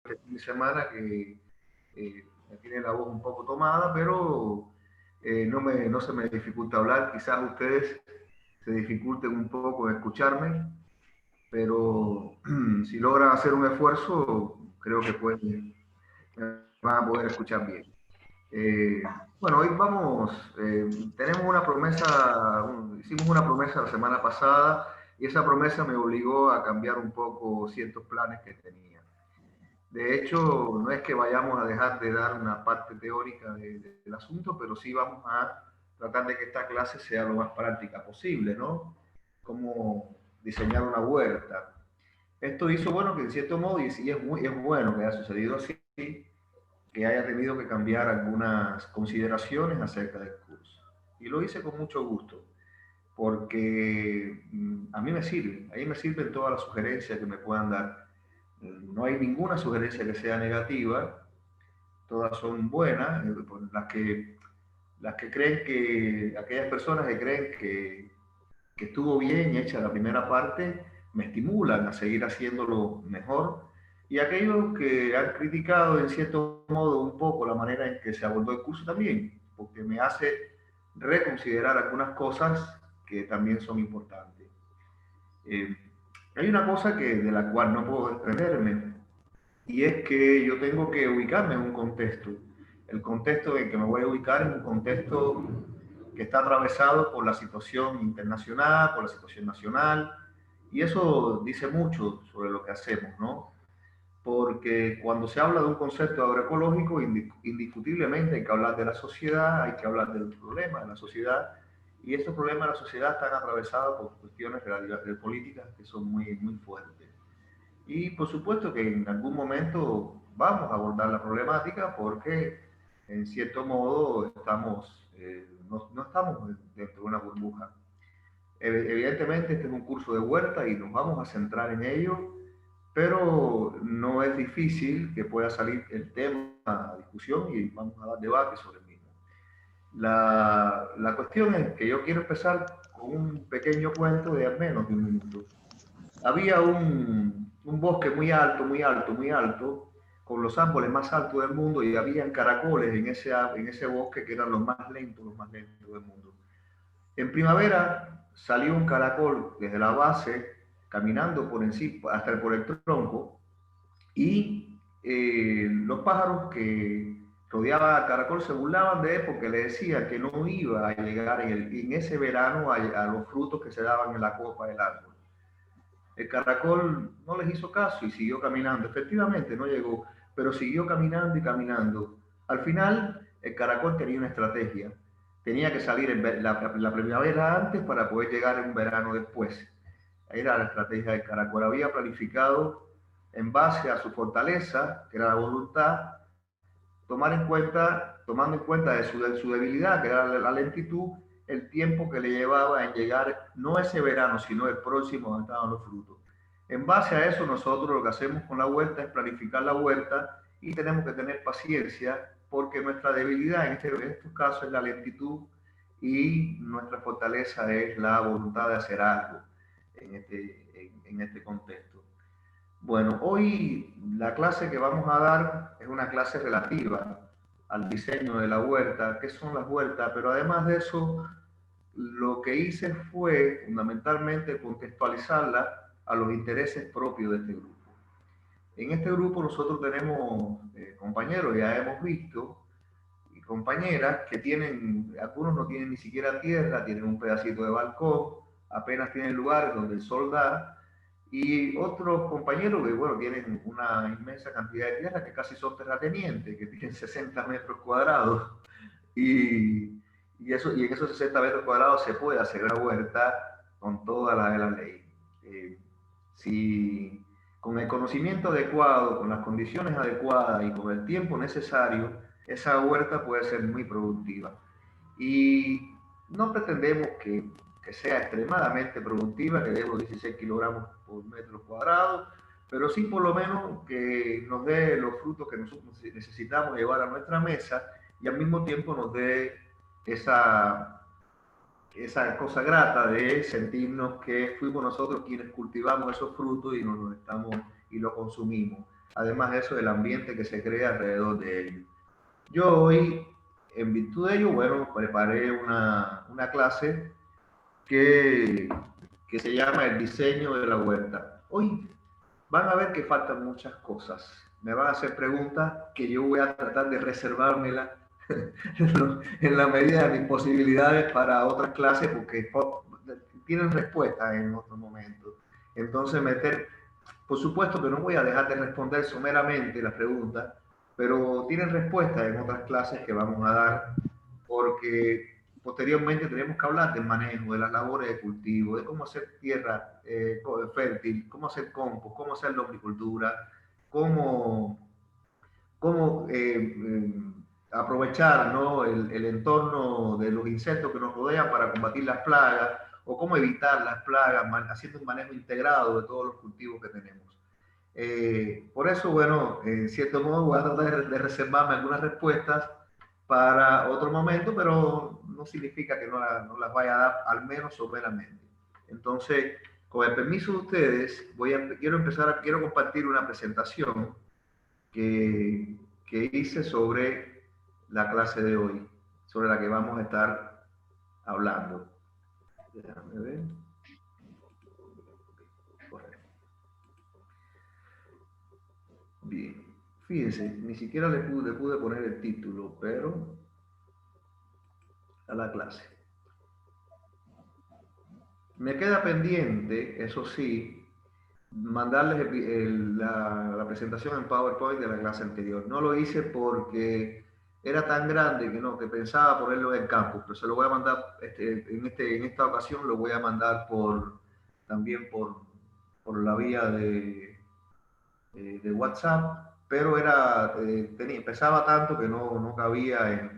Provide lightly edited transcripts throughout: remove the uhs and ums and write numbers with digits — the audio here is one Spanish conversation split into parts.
este fin de semana que me tiene la voz un poco tomada, pero no se me dificulta hablar. Quizás ustedes se dificulten un poco en escucharme, pero si logran hacer un esfuerzo, creo que me van a poder escuchar bien. Bueno, hoy tenemos una promesa, hicimos una promesa la semana pasada y esa promesa me obligó a cambiar un poco ciertos planes que tenía. De hecho, no es que vayamos a dejar de dar una parte teórica del asunto, pero sí vamos a tratar de que esta clase sea lo más práctica posible, ¿no? Cómo diseñar una huerta. Esto hizo, bueno, que en cierto modo, es bueno que haya sucedido así, que haya tenido que cambiar algunas consideraciones acerca del curso. Y lo hice con mucho gusto, porque a mí me sirven todas las sugerencias que me puedan dar. No hay ninguna sugerencia que sea negativa, todas son buenas, las que creen que, aquellas personas que creen que estuvo bien hecha la primera parte, me estimulan a seguir haciéndolo mejor. Y aquellos que han criticado en cierto modo un poco la manera en que se abordó el curso también, porque me hace reconsiderar algunas cosas que también son importantes. Eh, Hay una cosa de la cual no puedo desprenderme, y es que yo tengo que ubicarme en un contexto. El contexto en que me voy a ubicar es un contexto que está atravesado por la situación internacional, por la situación nacional, y eso dice mucho sobre lo que hacemos, ¿no? Porque cuando se habla de un concepto agroecológico, indiscutiblemente hay que hablar de la sociedad, hay que hablar de los problemas de la sociedad, y esos problemas de la sociedad están atravesados por cuestiones de políticas que son muy fuertes. Y por supuesto que en algún momento vamos a abordar la problemática porque en cierto modo no estamos dentro de una burbuja. Evidentemente este es un curso de huerta y nos vamos a centrar en ello, pero no es difícil que pueda salir el tema a discusión y vamos a dar debate sobre el mismo. La cuestión es que yo quiero empezar con un pequeño cuento de al menos de un minuto. Había un bosque muy alto, muy alto, con los árboles más altos del mundo y había caracoles en ese bosque que eran los más lentos del mundo. En primavera salió un caracol desde la base, caminando por encima, hasta por el tronco, y los pájaros que rodeaban al caracol se burlaban de él porque le decían que no iba a llegar en ese verano a los frutos que se daban en la copa del árbol. El caracol no les hizo caso y siguió caminando. Efectivamente, no llegó, pero siguió caminando y caminando. Al final, el caracol tenía una estrategia. Tenía que salir la primavera antes para poder llegar en un verano después. Era la estrategia del caracol. Había planificado en base a su fortaleza, que era la voluntad, tomando en cuenta de su debilidad, que era la lentitud, el tiempo que le llevaba en llegar, no ese verano, sino el próximo donde estaban los frutos. En base a eso, nosotros lo que hacemos con la huerta es planificar la huerta y tenemos que tener paciencia porque nuestra debilidad en estos casos es la lentitud y nuestra fortaleza es la voluntad de hacer algo en este contexto. Bueno, hoy la clase que vamos a dar es una clase relativa al diseño de la huerta, qué son las huertas, pero además de eso, lo que hice fue fundamentalmente contextualizarla a los intereses propios de este grupo. En este grupo nosotros tenemos compañeros, ya hemos visto, y compañeras que tienen, algunos no tienen ni siquiera tierra, tienen un pedacito de balcón, apenas tienen lugares donde el sol da, y otros compañeros que, bueno, tienen una inmensa cantidad de tierra que casi son terratenientes, que tienen 60 metros cuadrados, y, y en esos 60 metros cuadrados se puede hacer una huerta con toda la de la ley. Eh, si con el conocimiento adecuado, con las condiciones adecuadas y con el tiempo necesario, esa huerta puede ser muy productiva. Y no pretendemos que sea extremadamente productiva, que dé los 16 kilogramos por metro cuadrado, pero sí por lo menos que nos dé los frutos que nosotros necesitamos llevar a nuestra mesa y al mismo tiempo nos dé esa, esa cosa grata de sentirnos que fuimos nosotros quienes cultivamos esos frutos y nos los estamos y lo consumimos. además de eso, el ambiente que se crea alrededor de ellos. Yo hoy, en virtud de ello, bueno, preparé una clase que, que se llama el diseño de la huerta. Hoy van a ver que faltan muchas cosas. Me van a hacer preguntas que yo voy a tratar de reservármelas en la medida de mis posibilidades para otras clases porque tienen respuesta en otro momento. Entonces, por supuesto que no voy a dejar de responder someramente las preguntas, pero tienen respuesta en otras clases que vamos a dar porque posteriormente tenemos que hablar del manejo, de las labores de cultivo, de cómo hacer tierra fértil, cómo hacer compost, cómo hacer lombricultura, cómo, cómo aprovechar, ¿no? el entorno de los insectos que nos rodean para combatir las plagas o cómo evitar las plagas haciendo un manejo integrado de todos los cultivos que tenemos. Por eso, bueno, en cierto modo voy a tratar de reservarme algunas respuestas para otro momento, pero no significa que no las vaya a dar al menos someramente. Entonces, con el permiso de ustedes, quiero compartir una presentación que hice sobre la clase de hoy, sobre la que vamos a estar hablando. Déjame ver. Bien, fíjense, ni siquiera le pude poner el título, pero a la clase. Me queda pendiente, eso sí, mandarles la presentación en PowerPoint de la clase anterior. No lo hice porque era tan grande que pensaba ponerlo en campus, pero se lo voy a mandar, en esta ocasión lo voy a mandar también por la vía de WhatsApp, pero pesaba tanto que no cabía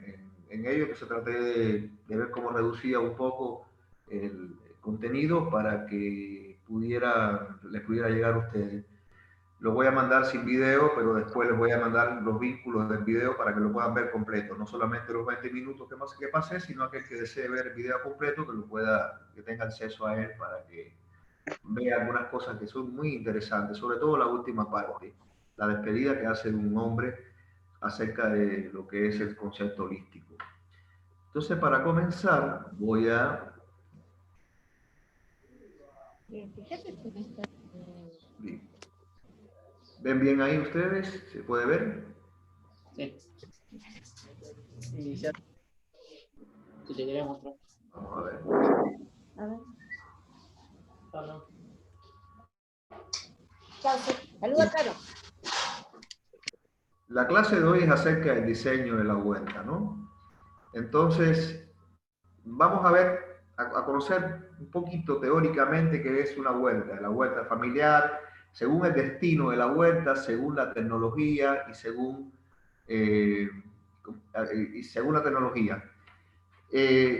en ello, que se traté de ver cómo reducía un poco el contenido para que les pudiera llegar a ustedes. Lo voy a mandar sin video, pero después les voy a mandar los vínculos del video para que lo puedan ver completo. No solamente los 20 minutos que pasé, sino aquel que desee ver el video completo, que tenga acceso a él para que vea algunas cosas que son muy interesantes, sobre todo la última parte, la despedida que hace un hombre acerca de lo que es el concepto holístico. Entonces, para comenzar, voy a... Bien. ¿Ven bien ahí ustedes? ¿Se puede ver? Sí. Iniciar. Si te quería mostrar. Vamos a ver. A ver. Hola. Chao, saluda, Caro. La clase de hoy es acerca del diseño de la huerta, ¿no? Entonces, vamos a conocer un poquito teóricamente qué es una huerta, la huerta familiar, según el destino de la huerta, según la tecnología y según la tecnología.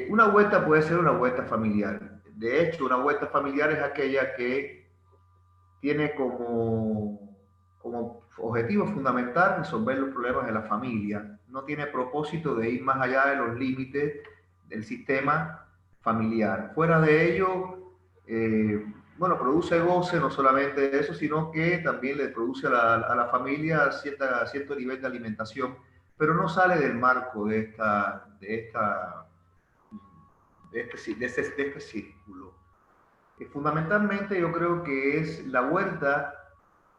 Una huerta puede ser una huerta familiar. De hecho, una huerta familiar es aquella que tiene como objetivo fundamental resolver los problemas de la familia. No tiene propósito de ir más allá de los límites del sistema familiar. Fuera de ello, bueno, produce goce, no solamente eso, sino que también le produce a la familia cierto nivel de alimentación, pero no sale del marco de este círculo. Fundamentalmente yo creo que es la huerta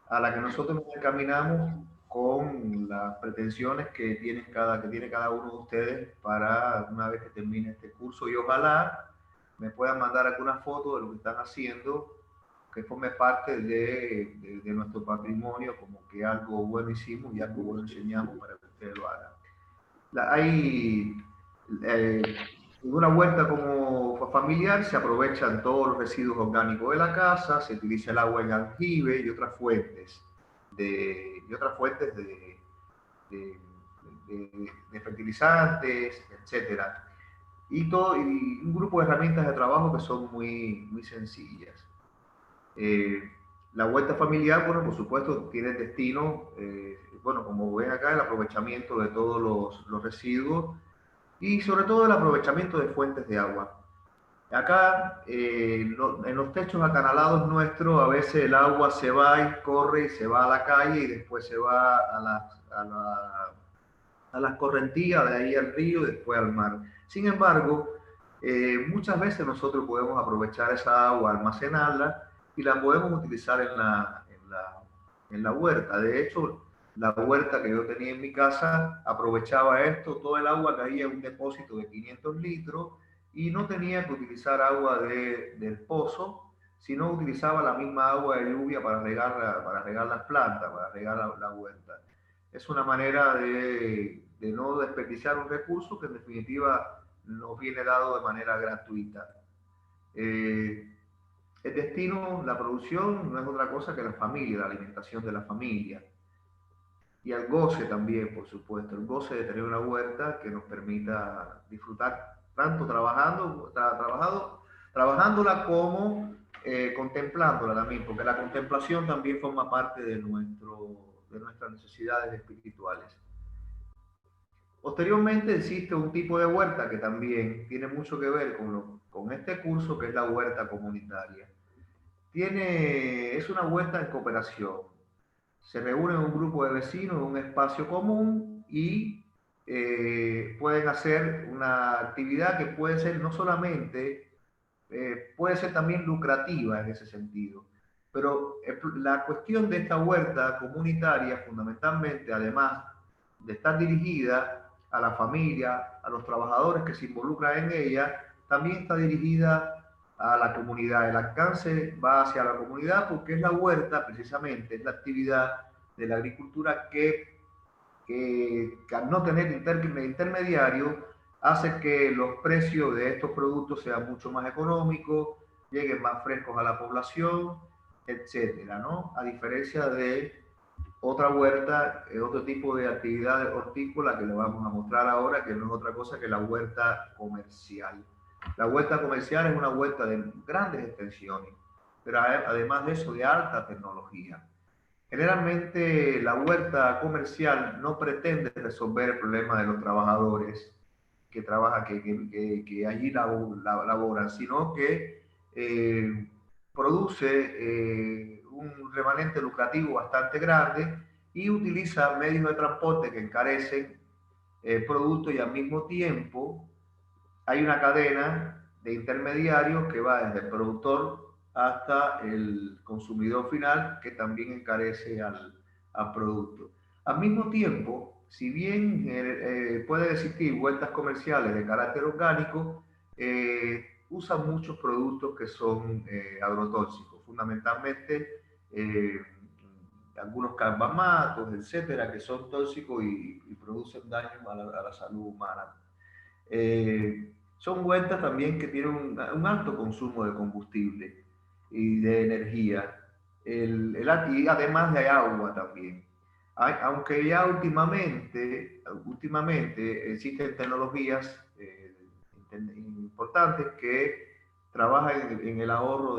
a la que nosotros nos encaminamos con las pretensiones que tiene cada uno de ustedes para una vez que termine este curso, y ojalá me puedan mandar algunas fotos de lo que están haciendo, que forme parte de nuestro patrimonio, como que algo bueno hicimos y algo bueno enseñamos para que ustedes lo hagan. En una huerta como familiar se aprovechan todos los residuos orgánicos de la casa, se utiliza el agua en aljibe y otras fuentes de fertilizantes, etcétera. Y un grupo de herramientas de trabajo que son muy sencillas. La huerta familiar, bueno, por supuesto, tiene el destino, bueno, como ven acá, el aprovechamiento de todos los residuos y sobre todo el aprovechamiento de fuentes de agua. Acá, en los techos acanalados nuestros, a veces el agua se va y corre y se va a la calle y después se va a las correntías, de ahí al río y después al mar. Sin embargo, muchas veces nosotros podemos aprovechar esa agua, almacenarla y la podemos utilizar en la huerta. De hecho, la huerta que yo tenía en mi casa aprovechaba esto, todo el agua caía en un depósito de 500 litros y no tenía que utilizar agua del pozo, sino utilizaba la misma agua de lluvia para regar las plantas, para regar la huerta. Es una manera de no desperdiciar un recurso que en definitiva nos viene dado de manera gratuita. El destino, la producción, no es otra cosa que la familia, la alimentación de la familia. Y el goce también, por supuesto, el goce de tener una huerta que nos permita disfrutar tanto trabajándola como contemplándola también, porque la contemplación también forma parte de nuestras necesidades espirituales. Posteriormente existe un tipo de huerta que también tiene mucho que ver con este curso, que es la huerta comunitaria. Es una huerta en cooperación. Se reúnen un grupo de vecinos en un espacio común y pueden hacer una actividad que puede ser no solamente, puede ser también lucrativa en ese sentido. Pero la cuestión de esta huerta comunitaria, fundamentalmente, además de estar dirigida a la familia, a los trabajadores que se involucran en ella, también está dirigida a la comunidad. El alcance va hacia la comunidad porque es la huerta, precisamente, es la actividad de la agricultura que al no tener intermediario, hace que los precios de estos productos sean mucho más económicos, lleguen más frescos a la población, etcétera, ¿no? A diferencia de otra huerta, otro tipo de actividad hortícola que le vamos a mostrar ahora, que no es otra cosa que la huerta comercial. La huerta comercial es una huerta de grandes extensiones, pero además de eso, de alta tecnología. Generalmente la huerta comercial no pretende resolver el problema de los trabajadores que trabajan, que allí laboran, sino que produce un remanente lucrativo bastante grande y utiliza medios de transporte que encarecen el producto y al mismo tiempo hay una cadena de intermediarios que va desde el productor hasta el consumidor final, que también encarece al producto. Al mismo tiempo, si bien pueden existir huertas comerciales de carácter orgánico, usan muchos productos que son agrotóxicos, fundamentalmente algunos carbamatos, etcétera, que son tóxicos y producen daño a la salud humana. Son huertas también que tienen un alto consumo de combustible y de energía, y además de agua también. Aunque ya últimamente existen tecnologías importantes que trabajan en el ahorro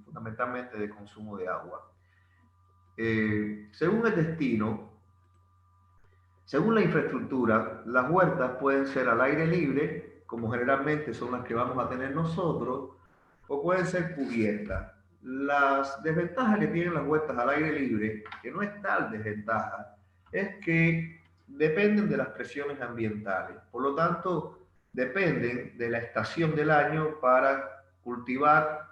fundamentalmente de consumo de agua. Según el destino, según la infraestructura, las huertas pueden ser al aire libre, como generalmente son las que vamos a tener nosotros, o pueden ser cubiertas. Las desventajas que tienen las huertas al aire libre, que no es tal desventaja, es que dependen de las presiones ambientales. Por lo tanto, dependen de la estación del año para cultivar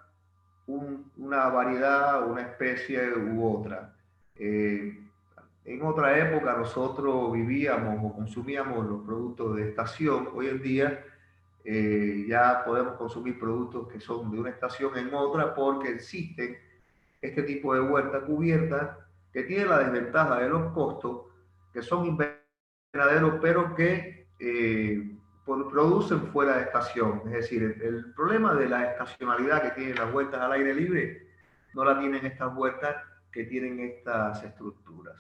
una variedad, una especie u otra. En otra época nosotros vivíamos o consumíamos los productos de estación. Hoy en día ya podemos consumir productos que son de una estación en otra porque existen este tipo de huerta cubierta que tiene la desventaja de los costos, que son invernaderos, pero que producen fuera de estación. Es decir, el problema de la estacionalidad que tienen las huertas al aire libre no la tienen estas huertas que tienen estas estructuras.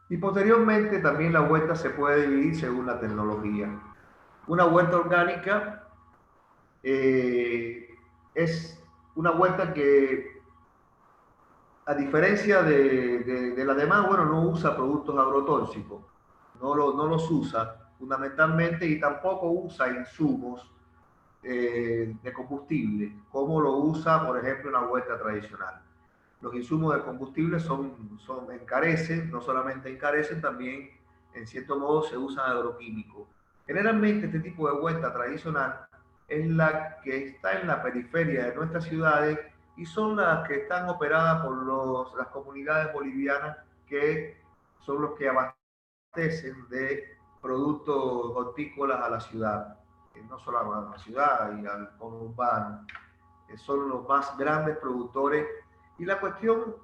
Y posteriormente también la huerta se puede dividir según la tecnología. Una huerta orgánica es una huerta que, a diferencia de la demás, bueno, no usa productos agrotóxicos, no los usa fundamentalmente y tampoco usa insumos de combustible, como lo usa, por ejemplo, una huerta tradicional. Los insumos de combustible encarecen, no solamente encarecen, también en cierto modo se usan agroquímicos. Generalmente este tipo de huerta tradicional es la que está en la periferia de nuestras ciudades y son las que están operadas por las comunidades bolivianas, que son los que abastecen de productos hortícolas a la ciudad, no solo a la ciudad y al conurbano. Son los más grandes productores, y la cuestión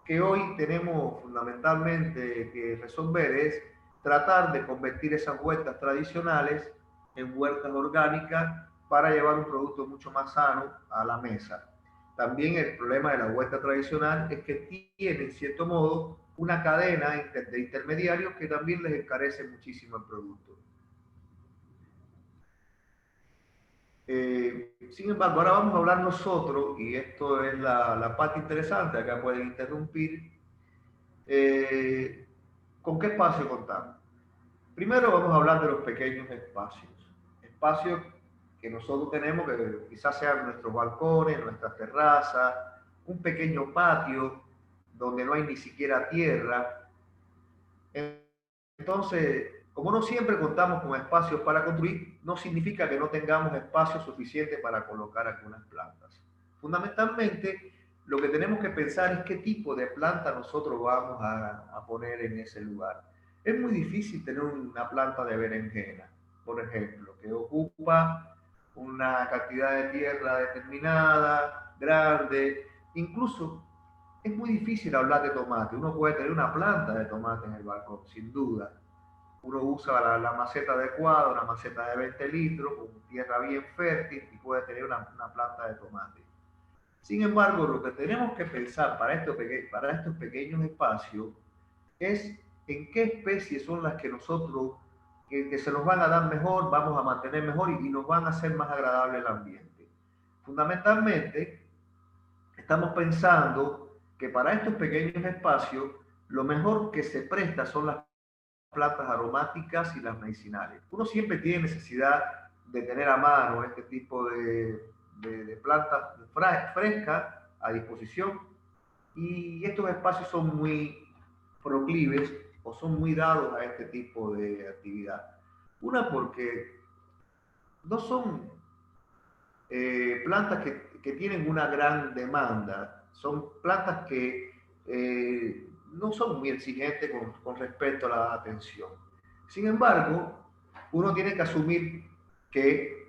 que hoy tenemos fundamentalmente que resolver es tratar de convertir esas huertas tradicionales en huertas orgánicas para llevar un producto mucho más sano a la mesa. También el problema de la huerta tradicional es que tiene, en cierto modo, una cadena de intermediarios que también les encarece muchísimo el producto. Sin embargo, ahora vamos a hablar nosotros, y esto es la parte interesante, acá pueden interrumpir, ¿con qué espacio contamos? Primero vamos a hablar de los pequeños espacios que nosotros tenemos, que quizás sean nuestros balcones, nuestras terrazas, un pequeño patio donde no hay ni siquiera tierra. Entonces, como no siempre contamos con espacios para construir, no significa que no tengamos espacio suficiente para colocar algunas plantas. Fundamentalmente, lo que tenemos que pensar es qué tipo de planta nosotros vamos a poner en ese lugar. Es muy difícil tener una planta de berenjena, por ejemplo, que ocupa una cantidad de tierra determinada, grande. Incluso es muy difícil hablar de tomate. Uno puede tener una planta de tomate en el balcón, sin duda. Uno usa la maceta adecuada, una maceta de 20 litros, con tierra bien fértil, y puede tener una planta de tomate. Sin embargo, lo que tenemos que pensar para estos pequeños espacios es en qué especies son las que nosotros, que se nos van a dar mejor, vamos a mantener mejor y nos van a hacer más agradable el ambiente. Fundamentalmente, estamos pensando que para estos pequeños espacios, lo mejor que se presta son las plantas aromáticas y las medicinales. Uno siempre tiene necesidad de tener a mano este tipo de plantas frescas a disposición, y estos espacios son muy proclives o son muy dados a este tipo de actividad. Una, porque no son plantas que tienen una gran demanda, son plantas que no son muy exigentes con respecto a la atención. Sin embargo, uno tiene que asumir que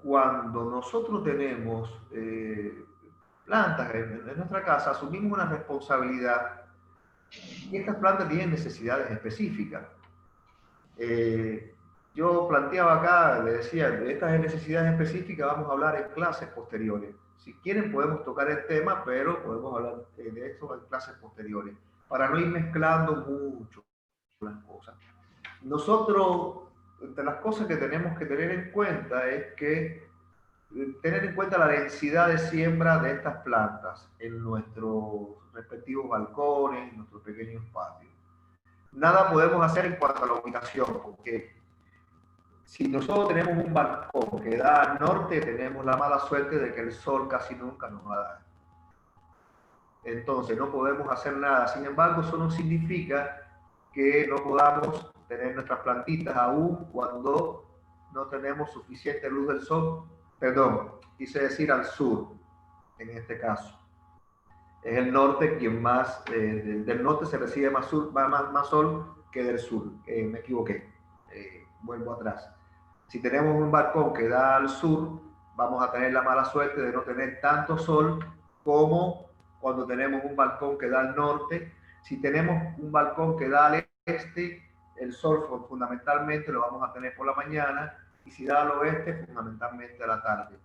cuando nosotros tenemos plantas en nuestra casa, asumimos una responsabilidad, y estas plantas tienen necesidades específicas. Yo planteaba acá, le decía, de estas necesidades específicas vamos a hablar en clases posteriores. Si quieren podemos tocar el tema, pero podemos hablar de esto en clases posteriores, para no ir mezclando mucho las cosas. Nosotros, entre las cosas que tenemos que tener en cuenta es que tener en cuenta la densidad de siembra de estas plantas en nuestros respectivos balcones, en nuestros pequeños patios. Nada podemos hacer en cuanto a la ubicación, porque si nosotros tenemos un balcón que da al norte, tenemos la mala suerte de que el sol casi nunca nos va a dar. Entonces no podemos hacer nada. Sin embargo, eso no significa que no podamos tener nuestras plantitas aún cuando no tenemos suficiente luz del sol. Perdón, quise decir al sur, en este caso. Es el norte quien más, del norte se recibe más sol que del sur. Me equivoqué, vuelvo atrás. Si tenemos un balcón que da al sur, vamos a tener la mala suerte de no tener tanto sol como cuando tenemos un balcón que da al norte. Si tenemos un balcón que da al este, el sol fundamentalmente lo vamos a tener por la mañana, y si da al oeste, fundamentalmente a la tarde.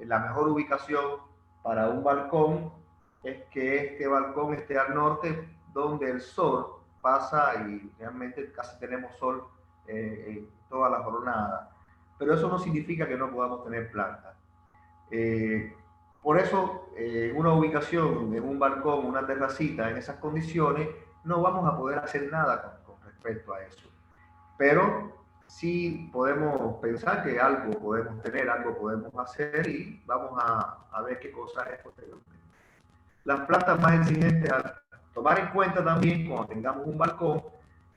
La mejor ubicación para un balcón es que este balcón esté al norte, donde el sol pasa y realmente casi tenemos sol toda la jornada. Pero eso no significa que no podamos tener plantas. Por eso, en una ubicación, en un balcón, una terracita, en esas condiciones, no vamos a poder hacer nada con respecto a eso. Pero sí podemos pensar que algo podemos tener, algo podemos hacer y vamos a ver qué cosa es posteriormente. Las plantas más exigentes, a tomar en cuenta también cuando tengamos un balcón,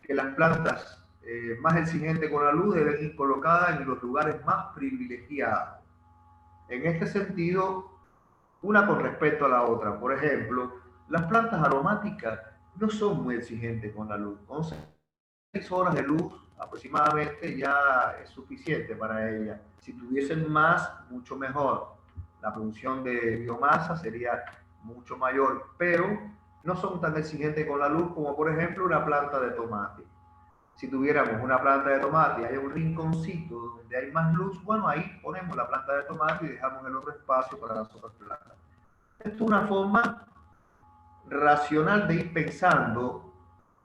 que las plantas más exigentes con la luz deben ir colocadas en los lugares más privilegiados. En este sentido, una con respecto a la otra. Por ejemplo, las plantas aromáticas no son muy exigentes con la luz. 6 horas de luz aproximadamente ya es suficiente para ellas. Si tuviesen más, mucho mejor. La producción de biomasa sería mucho mayor, pero no son tan exigentes con la luz como por ejemplo una planta de tomate. Si tuviéramos una planta de tomate y hay un rinconcito donde hay más luz, bueno, ahí ponemos la planta de tomate y dejamos el otro espacio para las otras plantas. Esto es una forma racional de ir pensando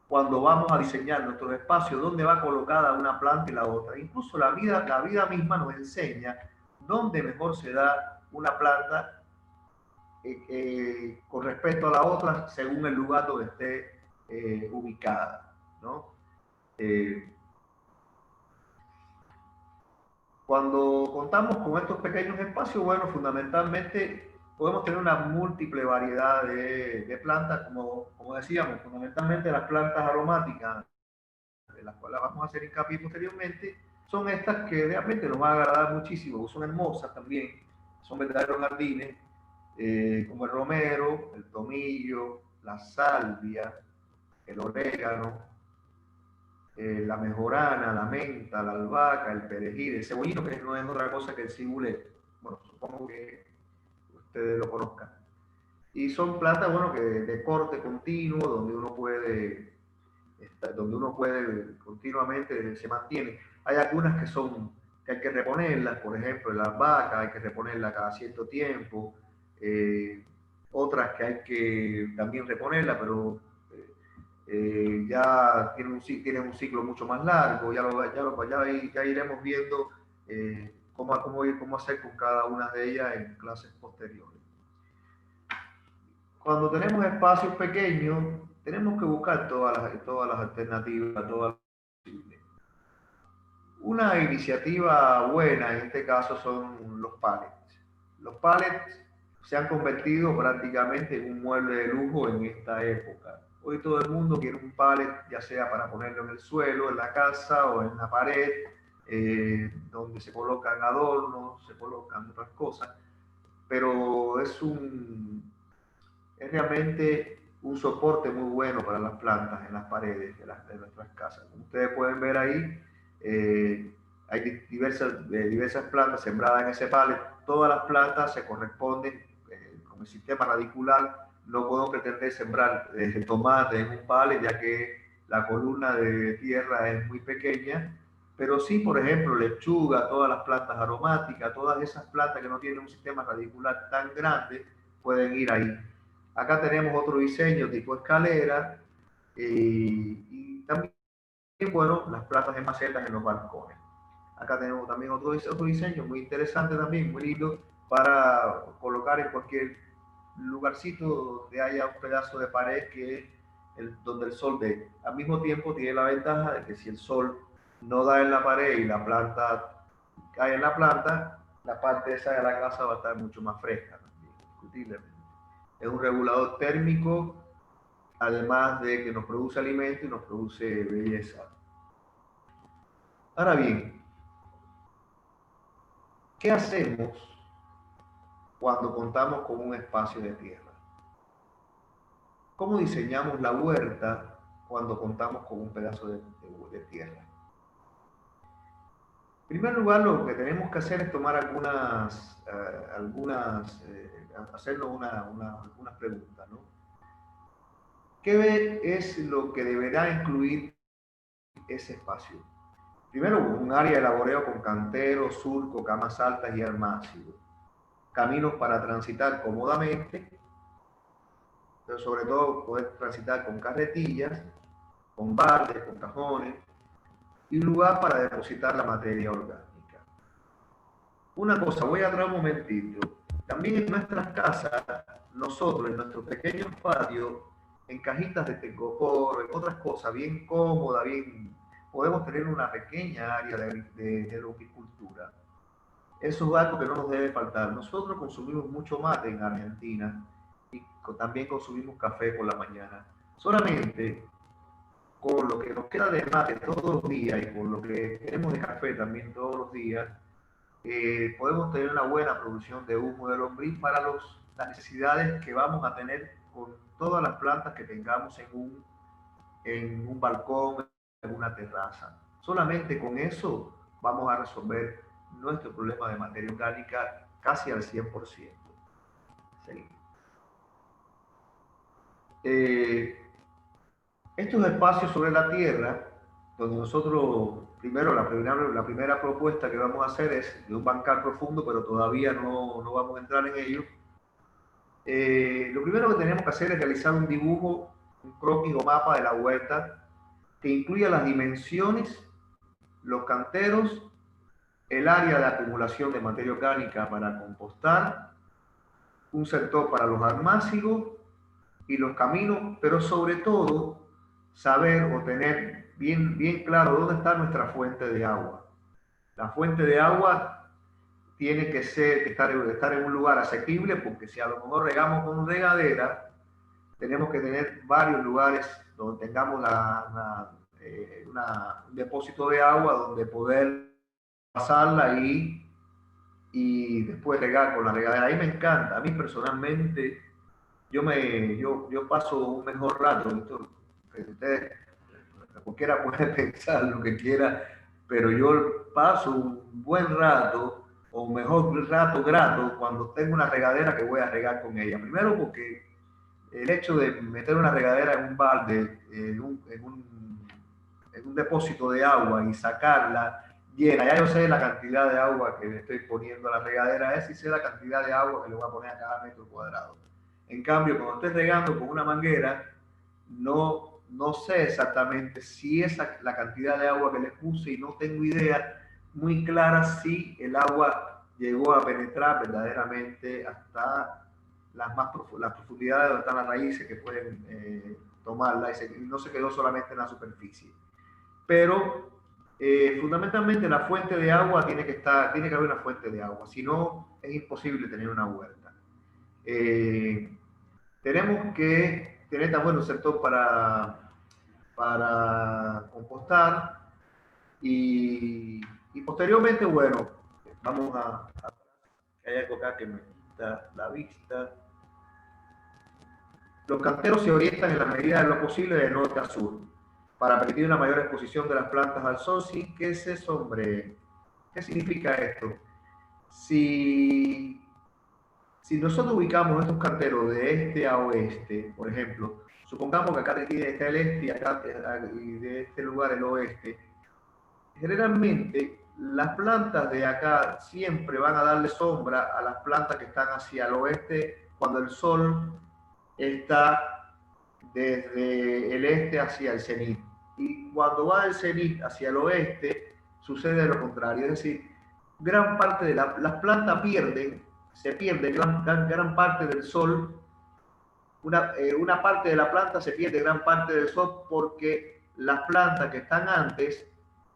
cuando vamos a diseñar nuestros espacios, dónde va colocada una planta y la otra. Incluso la vida misma nos enseña dónde mejor se da una planta con respecto a la otra según el lugar donde esté ubicada, ¿no? Cuando contamos con estos pequeños espacios, bueno, fundamentalmente podemos tener una múltiple variedad de plantas, como decíamos, fundamentalmente las plantas aromáticas, de las cuales vamos a hacer hincapié posteriormente, son estas que realmente nos van a agradar muchísimo, son hermosas también, son verdaderos jardines, como el romero, el tomillo, la salvia, el orégano, la mejorana, la menta, la albahaca, el perejil, el cebollino, que no es otra cosa que el cibulet. Bueno, supongo que ustedes lo conozcan. Y son plantas, bueno, que de corte continuo, donde uno puede continuamente, se mantiene. Hay algunas que hay que reponerlas, por ejemplo, la albahaca hay que reponerla cada cierto tiempo, otras que hay que también reponerla, pero ya tienen un ciclo mucho más largo, ya iremos viendo cómo hacer con cada una de ellas en clases posteriores. Cuando tenemos espacios pequeños, tenemos que buscar todas las alternativas, todas las posibles. Una iniciativa buena en este caso son los pallets. Los pallets se han convertido prácticamente en un mueble de lujo en esta época. Hoy todo el mundo quiere un pallet, ya sea para ponerlo en el suelo, en la casa o en la pared, donde se colocan adornos, se colocan otras cosas, pero es realmente un soporte muy bueno para las plantas en las paredes de nuestras casas. Como ustedes pueden ver ahí, hay diversas plantas sembradas en ese pallet. Todas las plantas se corresponden con el sistema radicular. No puedo pretender sembrar tomate en un pallet, ya que la columna de tierra es muy pequeña, pero sí, por ejemplo, lechuga, todas las plantas aromáticas, todas esas plantas que no tienen un sistema radicular tan grande, pueden ir ahí. Acá tenemos otro diseño tipo escalera y también, bueno, las plantas de macetas en los balcones. Acá tenemos también otro diseño muy interesante también, muy lindo, para colocar en cualquier lugarcito donde haya un pedazo de pared donde el sol dé. Al mismo tiempo tiene la ventaja de que si el sol no da en la pared y la planta cae en la planta, la parte esa de la casa va a estar mucho más fresca también, indiscutiblemente. Es un regulador térmico, además de que nos produce alimento y nos produce belleza. Ahora bien, ¿qué hacemos cuando contamos con un espacio de tierra? ¿Cómo diseñamos la huerta cuando contamos con un pedazo de tierra? En primer lugar, lo que tenemos que hacer es tomar hacernos algunas preguntas, ¿no? ¿Qué es lo que deberá incluir ese espacio? Primero, un área de laboreo con cantero, surco, camas altas y armácido. Caminos para transitar cómodamente, pero sobre todo poder transitar con carretillas, con baldes, con cajones, y un lugar para depositar la materia orgánica. Una cosa, voy a traer un momentito. También en nuestras casas, nosotros en nuestros pequeños patios, en cajitas de tecopor, en otras cosas bien cómodas, bien podemos tener una pequeña área de lombricultura. Eso es algo que no nos debe faltar. Nosotros consumimos mucho mate en Argentina y también consumimos café por la mañana. Solamente con lo que nos queda de mate todos los días y con lo que tenemos de café también todos los días, podemos tener una buena producción de humo de lombriz para las necesidades que vamos a tener con todas las plantas que tengamos en un balcón, en una terraza. Solamente con eso vamos a resolver nuestro problema de materia orgánica casi al 100%. Sí. Estos espacios sobre la Tierra, donde nosotros, primero, la primera propuesta que vamos a hacer es de un bancal profundo, pero todavía no vamos a entrar en ello. Lo primero que tenemos que hacer es realizar un dibujo, un croquis o mapa de la huerta que incluya las dimensiones, los canteros, el área de acumulación de materia orgánica para compostar, un sector para los almácigos y los caminos, pero sobre todo saber o tener bien claro dónde está nuestra fuente de agua. La fuente de agua tiene que estar en un lugar asequible, porque si a lo mejor regamos con regadera, tenemos que tener varios lugares donde tengamos un depósito de agua donde poder pasarla y después regar con la regadera. A mí me encanta, a mí personalmente, yo paso un mejor rato. Ustedes, cualquiera puede pensar lo que quiera, pero yo paso un buen rato o un mejor rato grato cuando tengo una regadera que voy a regar con ella. Primero porque el hecho de meter una regadera en un balde, en un depósito de agua y sacarla llena, ya yo sé la cantidad de agua que le estoy poniendo a la regadera y sé la cantidad de agua que le voy a poner a cada metro cuadrado. En cambio, cuando estoy regando con una manguera, no sé exactamente si es la cantidad de agua que le puse y no tengo idea muy clara si el agua llegó a penetrar verdaderamente hasta las profundidades donde están las raíces que pueden tomarla y no se quedó solamente en la superficie. Pero fundamentalmente la fuente de agua tiene que haber una fuente de agua, si no es imposible tener una huerta. Tenemos que tener también un sector para compostar y posteriormente, bueno, vamos a hay algo acá que me quita la vista. Los canteros se orientan en la medida de lo posible de norte a sur para permitir una mayor exposición de las plantas al sol sin que se sombreen. ¿Qué significa esto? Si nosotros ubicamos estos canteros de este a oeste, por ejemplo, supongamos que acá está el este y de este lugar el oeste, generalmente las plantas de acá siempre van a darle sombra a las plantas que están hacia el oeste cuando el sol está desde el este hacia el cenit. Y cuando va del cenit hacia el oeste, sucede lo contrario. Es decir, gran parte de las plantas se pierde gran parte del sol. Una parte de la planta se pierde gran parte del sol porque las plantas que están antes,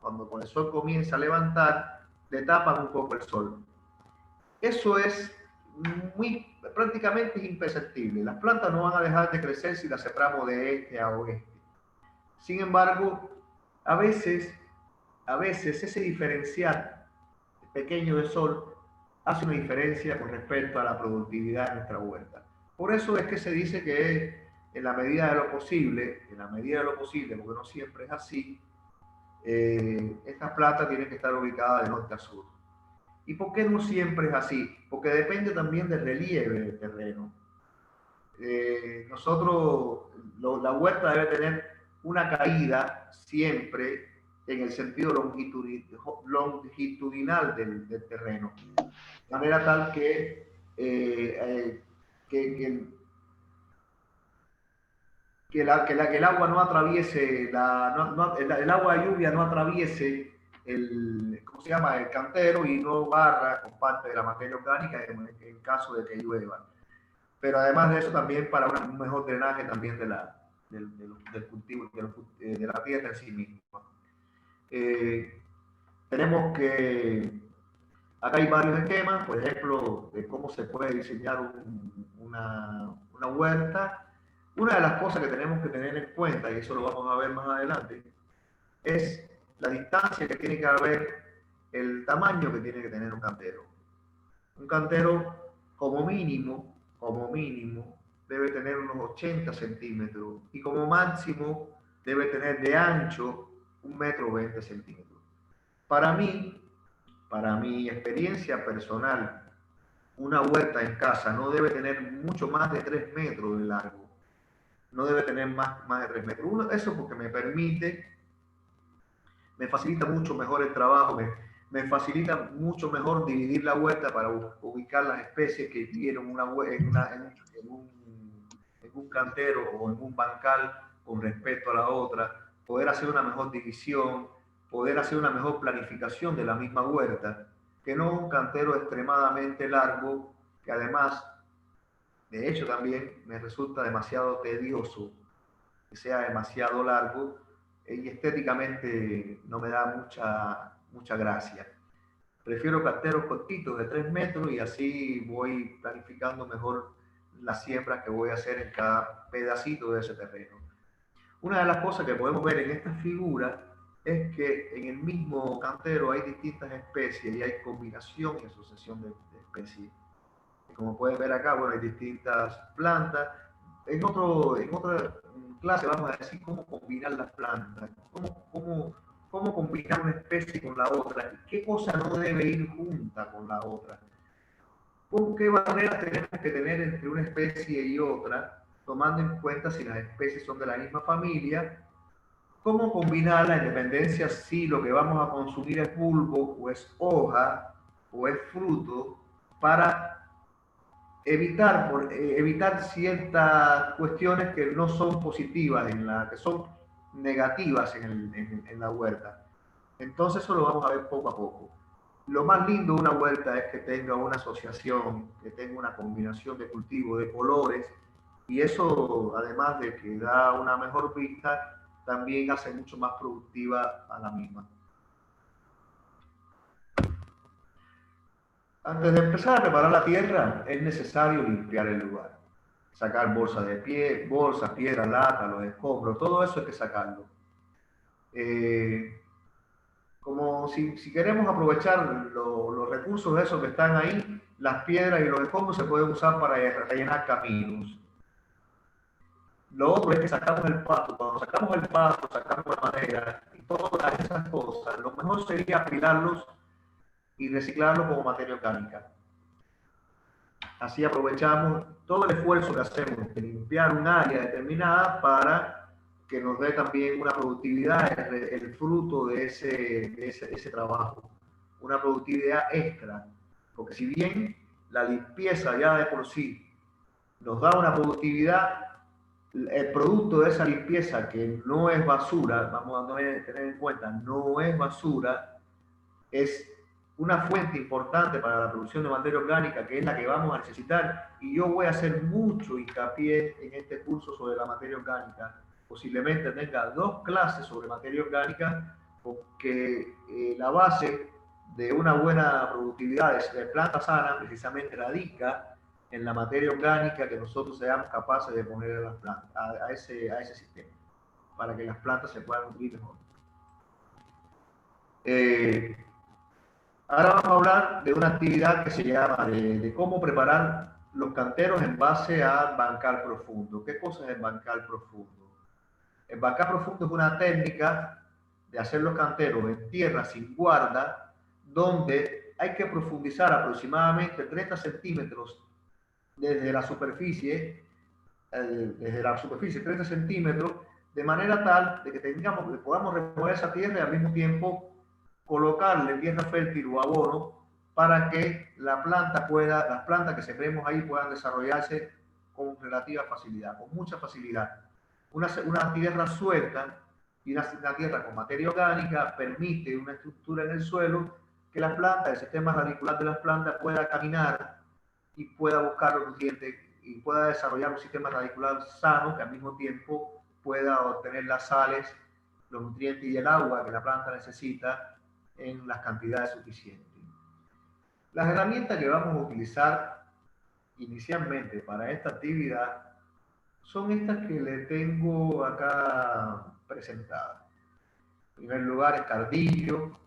cuando el sol comienza a levantar, le tapan un poco el sol. Eso es prácticamente imperceptible. Las plantas no van a dejar de crecer si las separamos de este a oeste. Sin embargo, a veces ese diferencial pequeño de sol hace una diferencia con respecto a la productividad de nuestra huerta. Por eso es que se dice que en la medida de lo posible, porque no siempre es así, estas plantas tienen que estar ubicadas de norte a sur. ¿Y por qué no siempre es así? Porque depende también del relieve del terreno. La huerta debe tener una caída siempre en el sentido longitudinal del terreno. De manera tal que el agua no atraviese, el agua de lluvia no atraviese el cantero y no barra con parte de la materia orgánica en caso de que llueva. Pero además de eso también para un mejor drenaje también del cultivo, de la tierra en sí misma. Tenemos que, acá hay varios esquemas, por ejemplo, de cómo se puede diseñar una huerta. Una de las cosas que tenemos que tener en cuenta, y eso lo vamos a ver más adelante, es la distancia que tiene que haber, el tamaño que tiene que tener un cantero. Un cantero como mínimo, debe tener unos 80 centímetros y como máximo debe tener de ancho 1,20 m. Para mí, para mi experiencia personal, una huerta en casa no debe tener mucho más de 3 metros de largo. No debe tener más de 3 metros. Eso porque me facilita mucho mejor el trabajo, me facilita mucho mejor dividir la huerta para ubicar las especies que vieron en un cantero o en un bancal con respecto a la otra, poder hacer una mejor división, poder hacer una mejor planificación de la misma huerta, que no un cantero extremadamente largo, que además, de hecho también me resulta demasiado tedioso que sea demasiado largo y estéticamente no me da mucha gracia. Prefiero canteros cortitos de 3 metros y así voy planificando mejor las siembras que voy a hacer en cada pedacito de ese terreno. Una de las cosas que podemos ver en esta figura es que en el mismo cantero hay distintas especies y hay combinación y asociación de especies. Como pueden ver acá, bueno, hay distintas plantas. En otra clase vamos a decir cómo combinar las plantas, cómo combinar una especie con la otra, qué cosa no debe ir junta con la otra. ¿Qué barreras tenemos que tener entre una especie y otra, tomando en cuenta si las especies son de la misma familia? ¿Cómo combinar la independencia si lo que vamos a consumir es bulbo o es hoja o es fruto para evitar ciertas cuestiones que no son positivas, que son negativas en la huerta? Entonces eso lo vamos a ver poco a poco. Lo más lindo de una huerta es que tenga una asociación, que tenga una combinación de cultivos, de colores, y eso, además de que da una mejor vista, también hace mucho más productiva a la misma. Antes de empezar a preparar la tierra, es necesario limpiar el lugar. Sacar bolsas bolsas, piedras, lata, los escombros, todo eso hay que sacarlo. Como si queremos aprovechar los recursos esos que están ahí, las piedras y los escombros se pueden usar para rellenar caminos. Lo otro es que sacamos el pasto. Cuando sacamos el pasto, sacamos la madera y todas esas cosas, lo mejor sería apilarlos y reciclarlos como materia orgánica. Así aprovechamos todo el esfuerzo que hacemos de limpiar un área determinada para que nos dé también una productividad, el fruto de ese trabajo, una productividad extra. Porque si bien la limpieza ya de por sí nos da una productividad, el producto de esa limpieza, que no es basura, vamos a tener en cuenta, no es basura, es una fuente importante para la producción de materia orgánica, que es la que vamos a necesitar, y yo voy a hacer mucho hincapié en este curso sobre la materia orgánica. Posiblemente tenga 2 clases sobre materia orgánica, porque la base de una buena productividad de plantas sanas precisamente radica en la materia orgánica que nosotros seamos capaces de poner a las plantas, a ese sistema, para que las plantas se puedan nutrir mejor. Ahora vamos a hablar de una actividad que se llama de cómo preparar los canteros en base al bancal profundo. ¿Qué cosa es el bancal profundo? El bancal profundo es una técnica de hacer los canteros en tierra sin guarda, donde hay que profundizar aproximadamente 30 centímetros desde la superficie, 30 centímetros, de manera tal de que podamos remover esa tierra y al mismo tiempo colocarle tierra fértil o abono para que las plantas que sembremos ahí puedan desarrollarse con relativa facilidad, con mucha facilidad. Una tierra suelta y una tierra con materia orgánica permite una estructura en el suelo que las plantas, el sistema radicular de las plantas pueda caminar y pueda buscar los nutrientes y pueda desarrollar un sistema radicular sano que al mismo tiempo pueda obtener las sales los nutrientes y el agua que la planta necesita en las cantidades suficientes. Las herramientas que vamos a utilizar inicialmente para esta actividad son estas que le tengo acá presentadas. En primer lugar, el cardillo,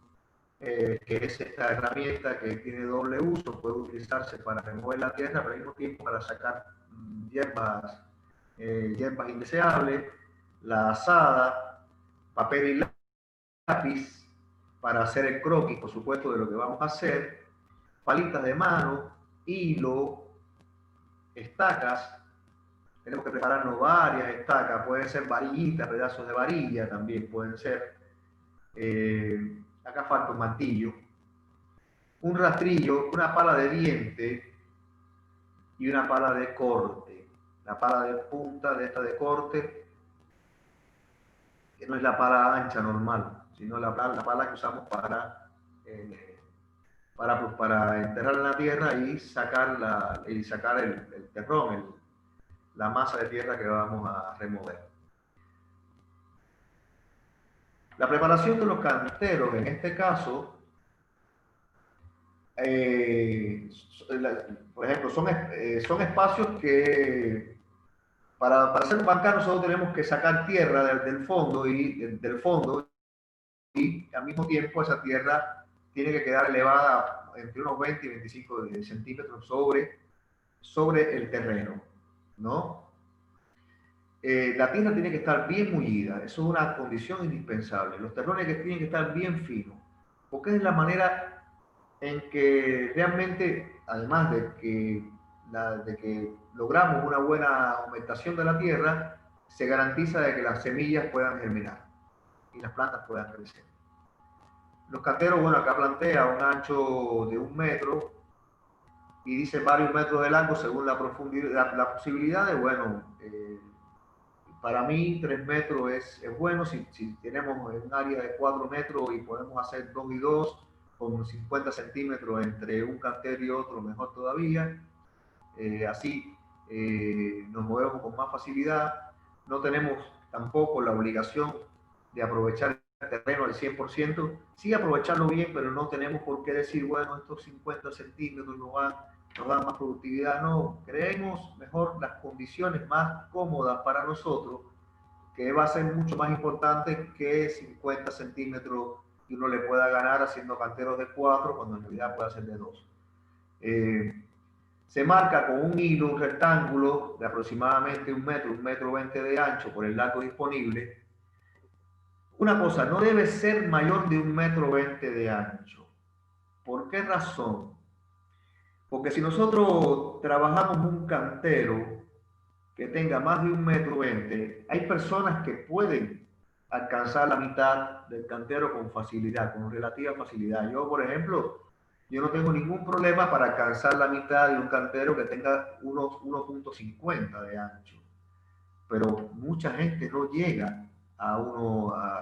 que es esta herramienta que tiene doble uso, puede utilizarse para remover la tierra, pero al mismo tiempo para sacar hierbas indeseables, la azada, papel y lápiz para hacer el croquis, por supuesto, de lo que vamos a hacer, palitas de mano, hilo, estacas. Tenemos que prepararnos varias estacas, pueden ser varillitas, pedazos de varilla también pueden ser. Acá falta un martillo, un rastrillo, una pala de diente y una pala de corte. La pala de punta de esta de corte, que no es la pala ancha normal, sino la pala que usamos para enterrar en la tierra y sacar el terrón, la masa de tierra que vamos a remover. La preparación de los canteros, en este caso, por ejemplo, son espacios que para hacer un bancal nosotros tenemos que sacar tierra del fondo y al mismo tiempo esa tierra tiene que quedar elevada entre unos 20 y 25 centímetros sobre el terreno, ¿no? La tierra tiene que estar bien mullida, eso es una condición indispensable. Los terrones tienen que estar bien finos, porque es la manera en que realmente, además de que logramos una buena aumentación de la tierra, se garantiza de que las semillas puedan germinar y las plantas puedan crecer. Los canteros, bueno, acá plantea un ancho de 1 metro y dice varios metros de largo según la profundidad, la posibilidad de, bueno, para mí 3 metros es bueno. Si tenemos un área de 4 metros y podemos hacer 2 y 2 con 50 centímetros entre un cantero y otro, mejor todavía. Así nos movemos con más facilidad. No tenemos tampoco la obligación de aprovechar el terreno al 100%. Sí aprovecharlo bien, pero no tenemos por qué decir, bueno, estos 50 centímetros nos dan más productividad. No, creemos mejor las condiciones más cómodas para nosotros, que va a ser mucho más importante que 50 centímetros que uno le pueda ganar haciendo canteros de 4 cuando en realidad puede ser de 2. Se marca con un hilo, un rectángulo de aproximadamente 1 metro, 1,20 metros de ancho por el largo disponible. Una cosa, no debe ser mayor de 1,20 metros de ancho. ¿Por qué razón? Porque si nosotros trabajamos un cantero que tenga más de 1,20 metros, hay personas que pueden alcanzar la mitad del cantero con facilidad, con relativa facilidad. Yo, por ejemplo, yo no tengo ningún problema para alcanzar la mitad de un cantero que tenga unos 1,50 de ancho. Pero mucha gente no llega a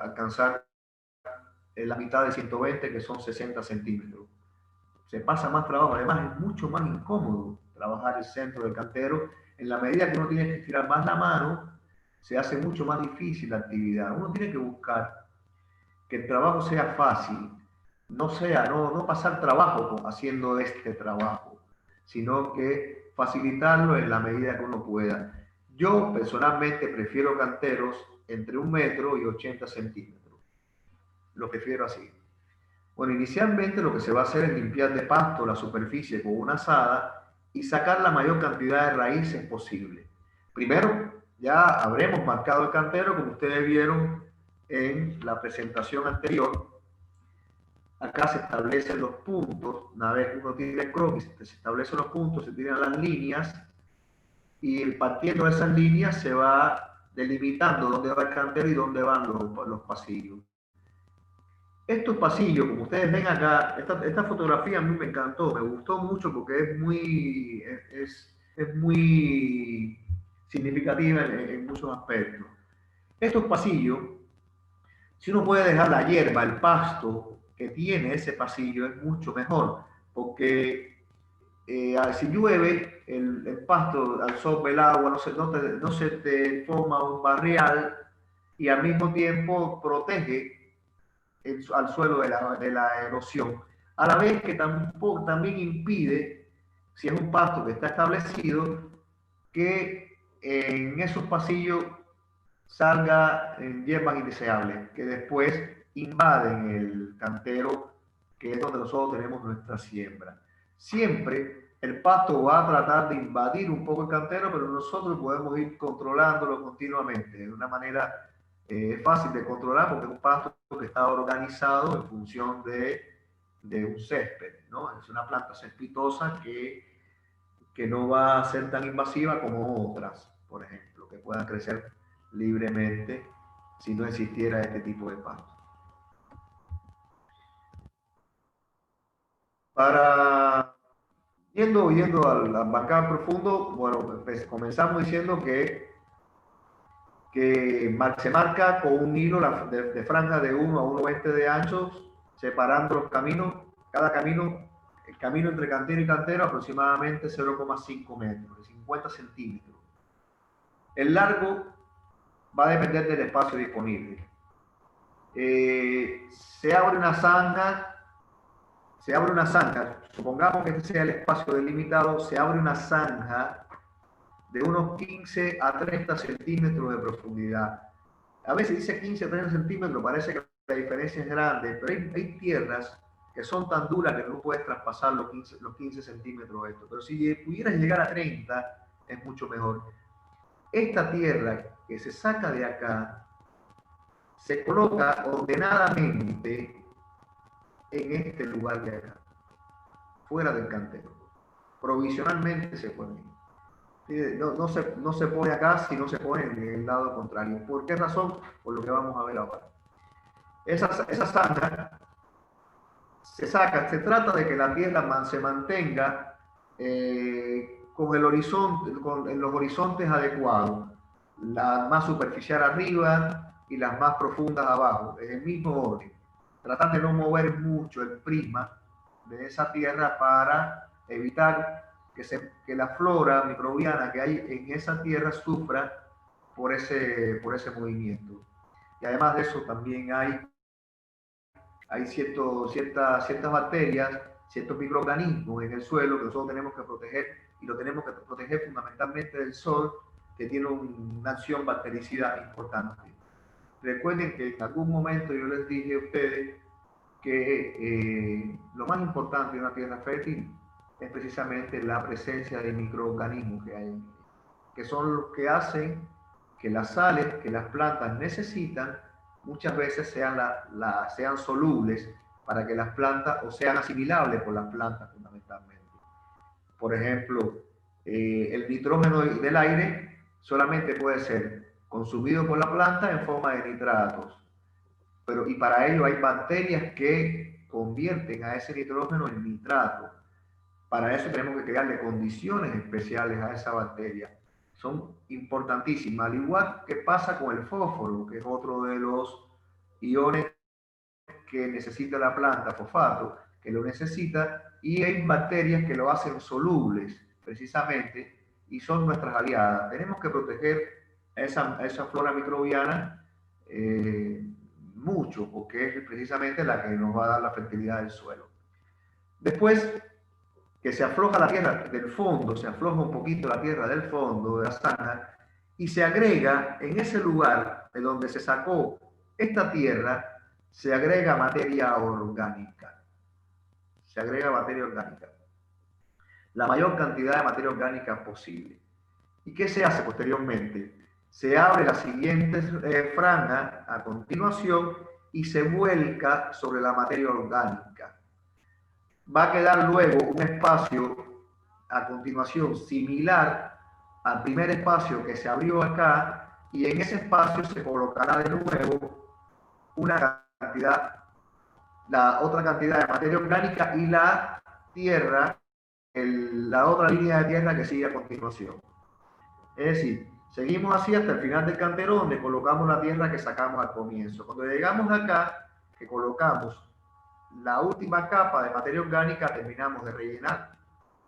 alcanzar la mitad de 120, que son 60 centímetros. Se pasa más trabajo, además es mucho más incómodo trabajar el centro del cantero. En la medida que uno tiene que estirar más la mano, se hace mucho más difícil la actividad. Uno tiene que buscar que el trabajo sea fácil, no pasar trabajo haciendo este trabajo, sino que facilitarlo en la medida que uno pueda. Yo personalmente prefiero canteros entre 1 metro y 80 centímetros. Lo prefiero así. Bueno, inicialmente lo que se va a hacer es limpiar de pasto la superficie con una azada y sacar la mayor cantidad de raíces posible. Primero, ya habremos marcado el cantero, como ustedes vieron en la presentación anterior. Acá se establecen los puntos. Una vez que uno tira el croquis, se establecen los puntos, se tiran las líneas y partiendo de esas líneas se va delimitando dónde va el cantero y dónde van los pasillos. Estos pasillos, como ustedes ven acá, esta fotografía a mí me encantó, me gustó mucho porque es muy significativa en muchos aspectos. Estos pasillos, si uno puede dejar la hierba, el pasto que tiene ese pasillo, es mucho mejor, porque si llueve, el pasto absorbe el agua, no se te forma un barrial y al mismo tiempo protege al suelo de la erosión, a la vez que también impide, si es un pasto que está establecido, que en esos pasillos salga hierbas indeseables que después invaden el cantero, que es donde nosotros tenemos nuestra siembra. Siempre el pasto va a tratar de invadir un poco el cantero, pero nosotros podemos ir controlándolo continuamente de una manera fácil de controlar, porque es un pasto que está organizado en función de un césped, ¿no? Es una planta cespitosa que no va a ser tan invasiva como otras, por ejemplo, que puedan crecer libremente si no existiera este tipo de pasto. Para yendo al bancar profundo, bueno, pues comenzamos diciendo que se marca con un hilo de franja de 1 a 1,20 de ancho, separando los caminos, cada camino, el camino entre cantero y cantero aproximadamente 0,5 metros, 50 centímetros. El largo va a depender del espacio disponible. Se abre una zanja, supongamos que este sea el espacio delimitado, se abre una zanja de unos 15 a 30 centímetros de profundidad. A veces dice 15 a 30 centímetros, parece que la diferencia es grande, pero hay tierras que son tan duras que no puedes traspasar los 15 centímetros de esto. Pero si pudieras llegar a 30, es mucho mejor. Esta tierra que se saca de acá se coloca ordenadamente en este lugar de acá, fuera del cantero. Provisionalmente se pone. No se pone acá, sino se pone en el lado contrario. ¿Por qué razón? Por lo que vamos a ver ahora. Esa zanja se saca, se trata de que la tierra se mantenga con el horizonte, en los horizontes adecuados, la más superficial arriba y las más profundas abajo, en el mismo orden. Tratar de no mover mucho el prisma de esa tierra para evitar que la flora microbiana que hay en esa tierra sufra por ese movimiento. Y además de eso también hay ciertas bacterias, ciertos microorganismos en el suelo que nosotros tenemos que proteger, y lo tenemos que proteger fundamentalmente del sol, que tiene una acción bactericida importante. Recuerden que en algún momento yo les dije a ustedes que lo más importante de una tierra fértil es precisamente la presencia de microorganismos que hay, que son los que hacen que las sales que las plantas necesitan muchas veces sean solubles para que las plantas, o sean asimilables por las plantas fundamentalmente. Por ejemplo, el nitrógeno del aire solamente puede ser consumido por la planta en forma de nitratos, y para ello hay bacterias que convierten a ese nitrógeno en nitrato. Para eso tenemos que crearle condiciones especiales a esa bacteria. Son importantísimas, al igual que pasa con el fósforo, que es otro de los iones que necesita la planta, fosfato, que lo necesita, y hay bacterias que lo hacen solubles, precisamente, y son nuestras aliadas. Tenemos que proteger esa flora microbiana mucho, porque es precisamente la que nos va a dar la fertilidad del suelo. Después que se afloja la tierra del fondo, se afloja un poquito la tierra del fondo de la zanja, y se agrega en ese lugar de donde se sacó esta tierra, se agrega materia orgánica. Se agrega materia orgánica. La mayor cantidad de materia orgánica posible. ¿Y qué se hace posteriormente? Se abre la siguiente franja a continuación y se vuelca sobre la materia orgánica. Va a quedar luego un espacio a continuación similar al primer espacio que se abrió acá, y en ese espacio se colocará de nuevo la otra cantidad de materia orgánica y la tierra, la otra línea de tierra que sigue a continuación. Es decir, seguimos así hasta el final del cantero, donde colocamos la tierra que sacamos al comienzo. Cuando llegamos acá, que colocamos la última capa de materia orgánica, terminamos de rellenar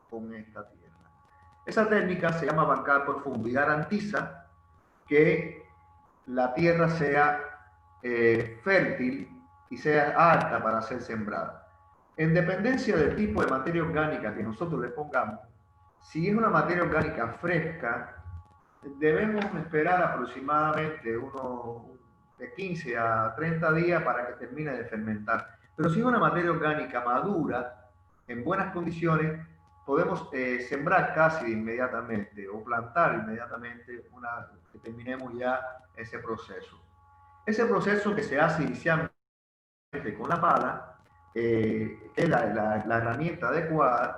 con esta tierra. Esa técnica se llama bancar profundo y garantiza que la tierra sea fértil y sea apta para ser sembrada. En dependencia del tipo de materia orgánica que nosotros le pongamos, si es una materia orgánica fresca, debemos esperar aproximadamente unos de 15 a 30 días para que termine de fermentar. Pero si es una materia orgánica madura, en buenas condiciones, podemos sembrar casi inmediatamente o plantar inmediatamente una que terminemos ya ese proceso. Ese proceso que se hace inicialmente con la pala, es la herramienta adecuada.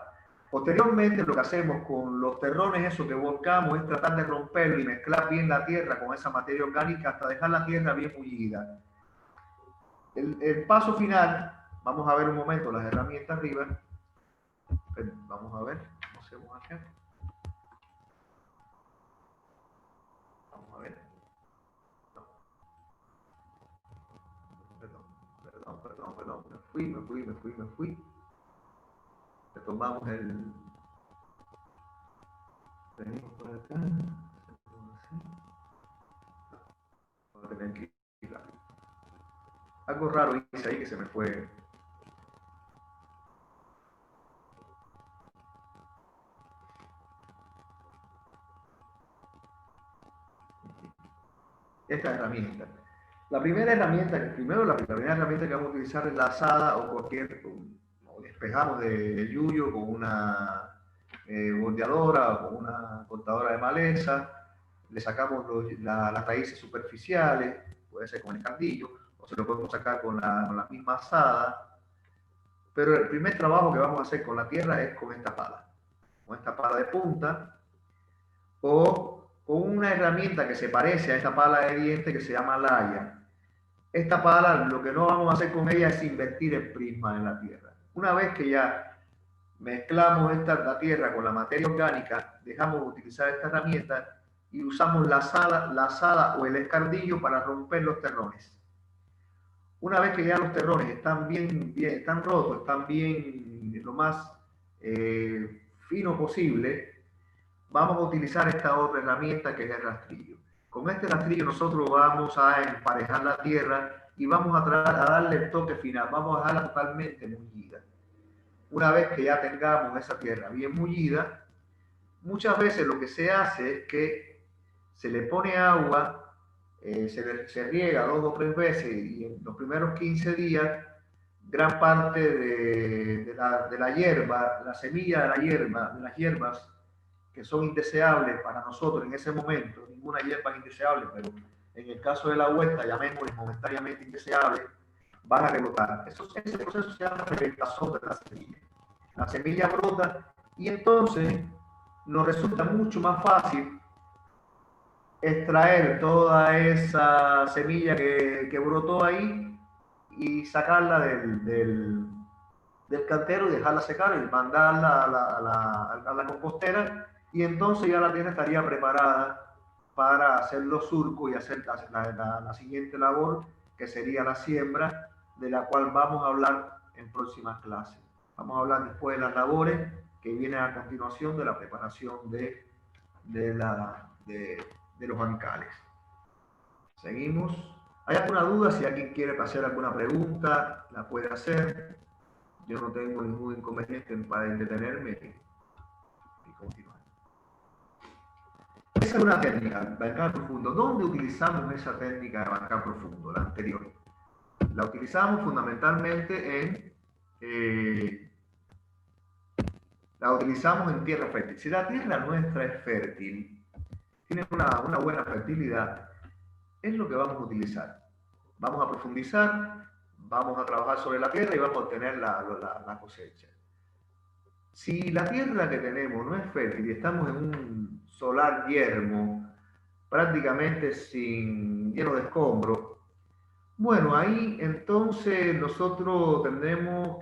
Posteriormente, lo que hacemos con los terrones, eso que volcamos, es tratar de romperlo y mezclar bien la tierra con esa materia orgánica hasta dejar la tierra bien mullida. El paso final, vamos a ver un momento las herramientas arriba. Vamos a ver cómo hacemos acá. Vamos a ver. No. Perdón. Me fui. Retomamos el. Venimos por acá. Vamos a tener que ir. Algo raro hice ahí que se me fue. Esta herramienta. La primera herramienta que vamos a utilizar es la azada o o despejamos de yuyo con una bordeadora o con una cortadora de maleza, le sacamos las raíces superficiales, puede ser con el candillo, o se lo podemos sacar con la misma azada, pero el primer trabajo que vamos a hacer con la tierra es con esta pala de punta, o con una herramienta que se parece a esta pala de diente que se llama laya. Esta pala, lo que no vamos a hacer con ella es invertir el prisma en la tierra. Una vez que ya mezclamos la tierra con la materia orgánica, dejamos de utilizar esta herramienta y usamos la azada o el escardillo para romper los terrones. Una vez que ya los terrones están están rotos, están bien lo más fino posible, vamos a utilizar esta otra herramienta que es el rastrillo. Con este rastrillo nosotros vamos a emparejar la tierra y vamos a darle el toque final, vamos a dejarla totalmente mullida. Una vez que ya tengamos esa tierra bien mullida, muchas veces lo que se hace es que se le pone agua, se riega 2 o 3 veces y en los primeros 15 días gran parte de la hierba, la semilla de las hierbas que son indeseables para nosotros en ese momento, ninguna hierba es indeseable, pero en el caso de la huerta, llamémosle momentáneamente indeseable, van a rebotar. Ese proceso se llama reventazón de la semilla. La semilla brota y entonces nos resulta mucho más fácil extraer toda esa semilla que brotó ahí y sacarla del cantero y dejarla secar y mandarla a la compostera, y entonces ya la tierra estaría preparada para hacer los surcos y hacer la siguiente labor, que sería la siembra, de la cual vamos a hablar en próximas clases. Vamos a hablar después de las labores que vienen a continuación de la preparación de los bancales. Seguimos. ¿Hay alguna duda? Si alguien quiere hacer alguna pregunta, la puede hacer. Yo no tengo ningún inconveniente para entretenerme y continuar. Esa es una técnica, bancar profundo. ¿Dónde utilizamos esa técnica de bancar profundo, la anterior? La utilizamos fundamentalmente en tierra fértil. Si la tierra nuestra es fértil, tiene una buena fertilidad, es lo que vamos a utilizar. Vamos a profundizar, vamos a trabajar sobre la tierra y vamos a obtener la cosecha. Si la tierra que tenemos no es fértil y estamos en un solar yermo, prácticamente lleno de escombros, bueno, ahí entonces nosotros tendremos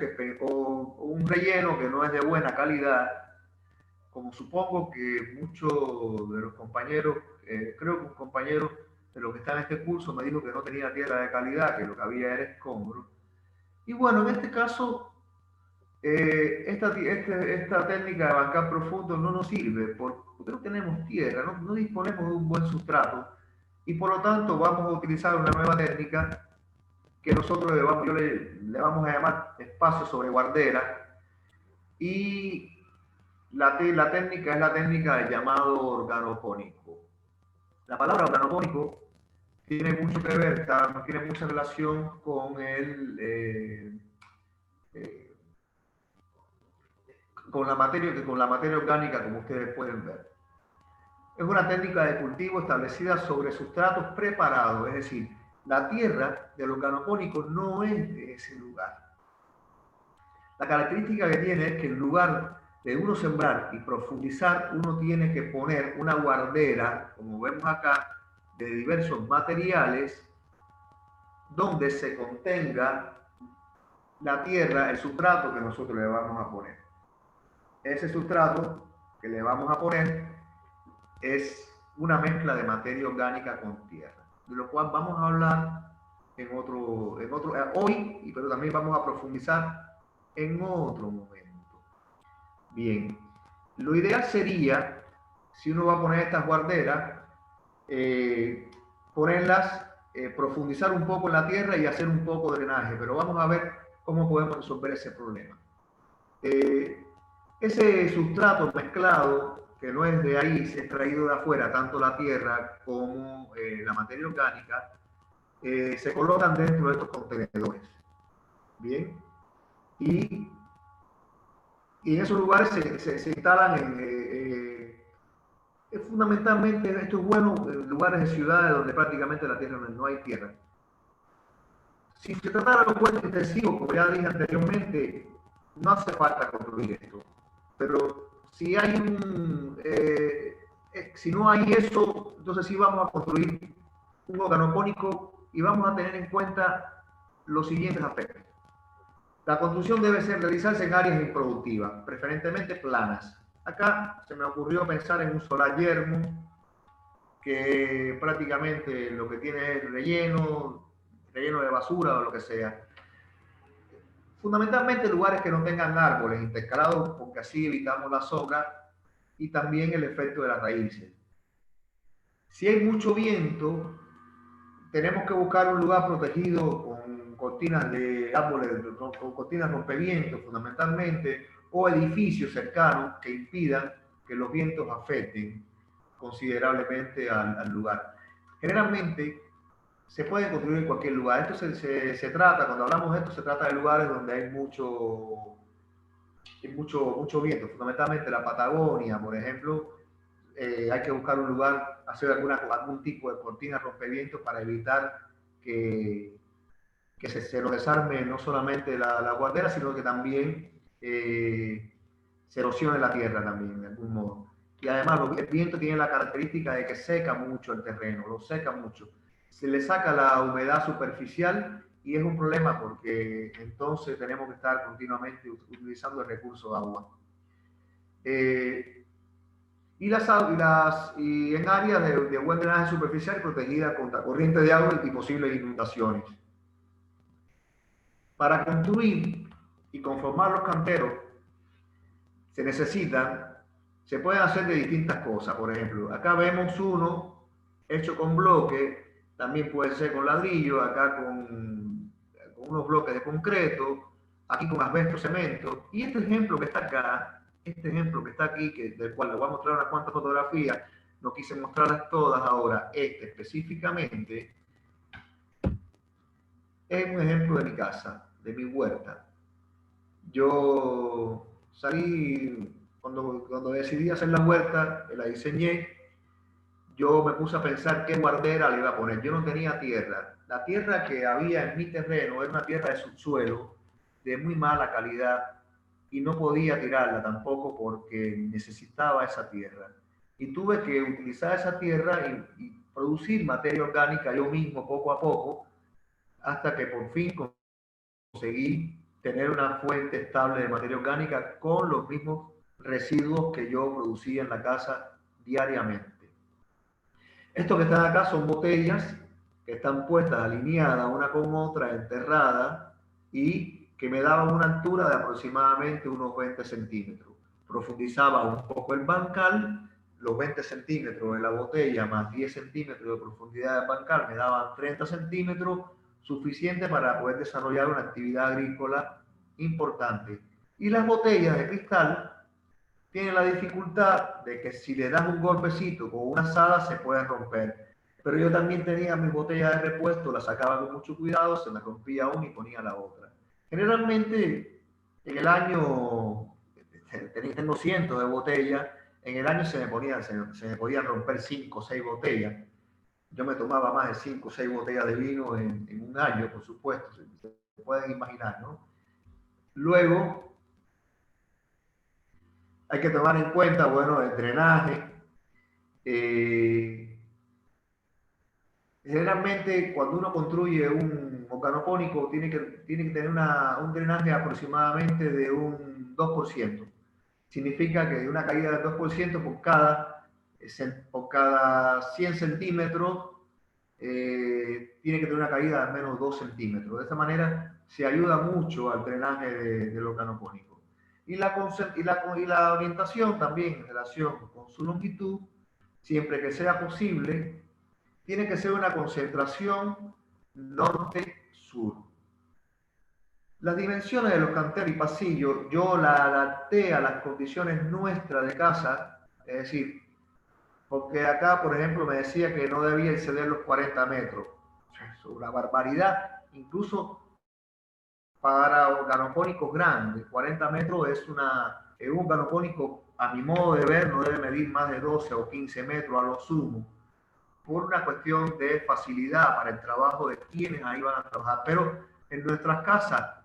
un relleno que no es de buena calidad, como supongo que muchos de los compañeros, creo que un compañero de los que está en este curso me dijo que no tenía tierra de calidad, que lo que había era escombro. Y bueno, en este caso, esta técnica de bancar profundo no nos sirve porque no tenemos tierra, no disponemos de un buen sustrato y por lo tanto vamos a utilizar una nueva técnica que nosotros le vamos a llamar espacio sobre guardera, y la técnica es la técnica del llamado organopónico. La palabra organopónico tiene mucho que ver, tiene mucha relación con con la materia orgánica, como ustedes pueden ver. Es una técnica de cultivo establecida sobre sustratos preparados, es decir, la tierra del organopónico no es de ese lugar. La característica que tiene es que en lugar de uno sembrar y profundizar, uno tiene que poner una guardera, como vemos acá, de diversos materiales, donde se contenga la tierra, el sustrato que nosotros le vamos a poner. Ese sustrato que le vamos a poner es una mezcla de materia orgánica con tierra, de lo cual vamos a hablar hoy, pero también vamos a profundizar en otro momento. Bien, lo ideal sería, si uno va a poner estas guarderas, ponerlas, profundizar un poco en la tierra y hacer un poco de drenaje, pero vamos a ver cómo podemos resolver ese problema. Ese sustrato mezclado, que no es de ahí, se ha extraído de afuera, tanto la tierra como la materia orgánica, se colocan dentro de estos contenedores. Bien, y en esos lugares se instalan fundamentalmente, esto es bueno, en lugares de ciudades donde prácticamente la tierra no hay tierra. Si se tratara de un puente intensivo, como ya dije anteriormente, no hace falta construir esto. Pero si hay si no hay eso, entonces sí vamos a construir un organopónico y vamos a tener en cuenta los siguientes aspectos. La construcción debe realizarse en áreas improductivas, preferentemente planas. Acá se me ocurrió pensar en un solar yermo, que prácticamente lo que tiene es relleno de basura o lo que sea. Fundamentalmente lugares que no tengan árboles intercalados, porque así evitamos la sombra y también el efecto de las raíces. Si hay mucho viento, tenemos que buscar un lugar protegido con cortinas de árboles, con cortinas rompevientos fundamentalmente, o edificios cercanos que impidan que los vientos afecten considerablemente al lugar. Generalmente se puede construir en cualquier lugar. Esto se trata, cuando hablamos de esto, se trata de lugares donde hay mucho viento, fundamentalmente la Patagonia, por ejemplo. Hay que buscar un lugar, hacer algún tipo de cortina rompevientos para evitar que se nos desarme no solamente la guardera, sino que también se erosione la tierra también, de algún modo. Y además el viento tiene la característica de que seca mucho el terreno, lo seca mucho. Se le saca la humedad superficial y es un problema porque entonces tenemos que estar continuamente utilizando el recurso de agua. Y en áreas de buen drenaje superficial protegida contra corrientes de agua y posibles inundaciones. Para construir y conformar los canteros se pueden hacer de distintas cosas. Por ejemplo, acá vemos uno hecho con bloque, también puede ser con ladrillo, acá con unos bloques de concreto, aquí con asbesto, cemento. Y este ejemplo que está acá, del cual les voy a mostrar unas cuantas fotografías, no quise mostrarlas todas ahora, específicamente, es un ejemplo de mi casa, de mi huerta. Yo salí, cuando decidí hacer la huerta, la diseñé, yo me puse a pensar qué guardera le iba a poner. Yo no tenía tierra. La tierra que había en mi terreno era una tierra de subsuelo, de muy mala calidad, y no podía tirarla tampoco porque necesitaba esa tierra. Y tuve que utilizar esa tierra y producir materia orgánica yo mismo poco a poco, hasta que por fin conseguí tener una fuente estable de materia orgánica con los mismos residuos que yo producía en la casa diariamente. Estos que están acá son botellas que están puestas alineadas una con otra, enterradas, y que me daban una altura de aproximadamente unos 20 centímetros. Profundizaba un poco el bancal, los 20 centímetros de la botella más 10 centímetros de profundidad de bancal me daban 30 centímetros, suficiente para poder desarrollar una actividad agrícola importante. Y las botellas de cristal tienen la dificultad de que si le das un golpecito con una azada se pueden romper. Pero yo también tenía mis botellas de repuesto, las sacaba con mucho cuidado, se me rompía una y ponía la otra. Generalmente en el año, tengo cientos de botellas, en el año se me podían romper 5 o 6 botellas. Yo me tomaba más de 5 o 6 botellas de vino en un año, por supuesto, se pueden imaginar, ¿no? Luego, hay que tomar en cuenta, bueno, el drenaje. Generalmente, cuando uno construye un organopónico, tiene que tener un drenaje aproximadamente de un 2%. Significa que de una caída del 2% por cada 100 centímetros, tiene que tener una caída de al menos 2 centímetros. De esta manera se ayuda mucho al drenaje del organopónico. Y la orientación también en relación con su longitud, siempre que sea posible, tiene que ser una concentración norte-sur. Las dimensiones de los canteros y pasillos yo las adapté a las condiciones nuestras de casa, es decir, porque acá, por ejemplo, me decía que no debía exceder los 40 metros. Es una barbaridad, incluso para organopónicos grandes. 40 metros es un organopónico, a mi modo de ver, no debe medir más de 12 o 15 metros a lo sumo, por una cuestión de facilidad para el trabajo de quienes ahí van a trabajar. Pero en nuestras casas,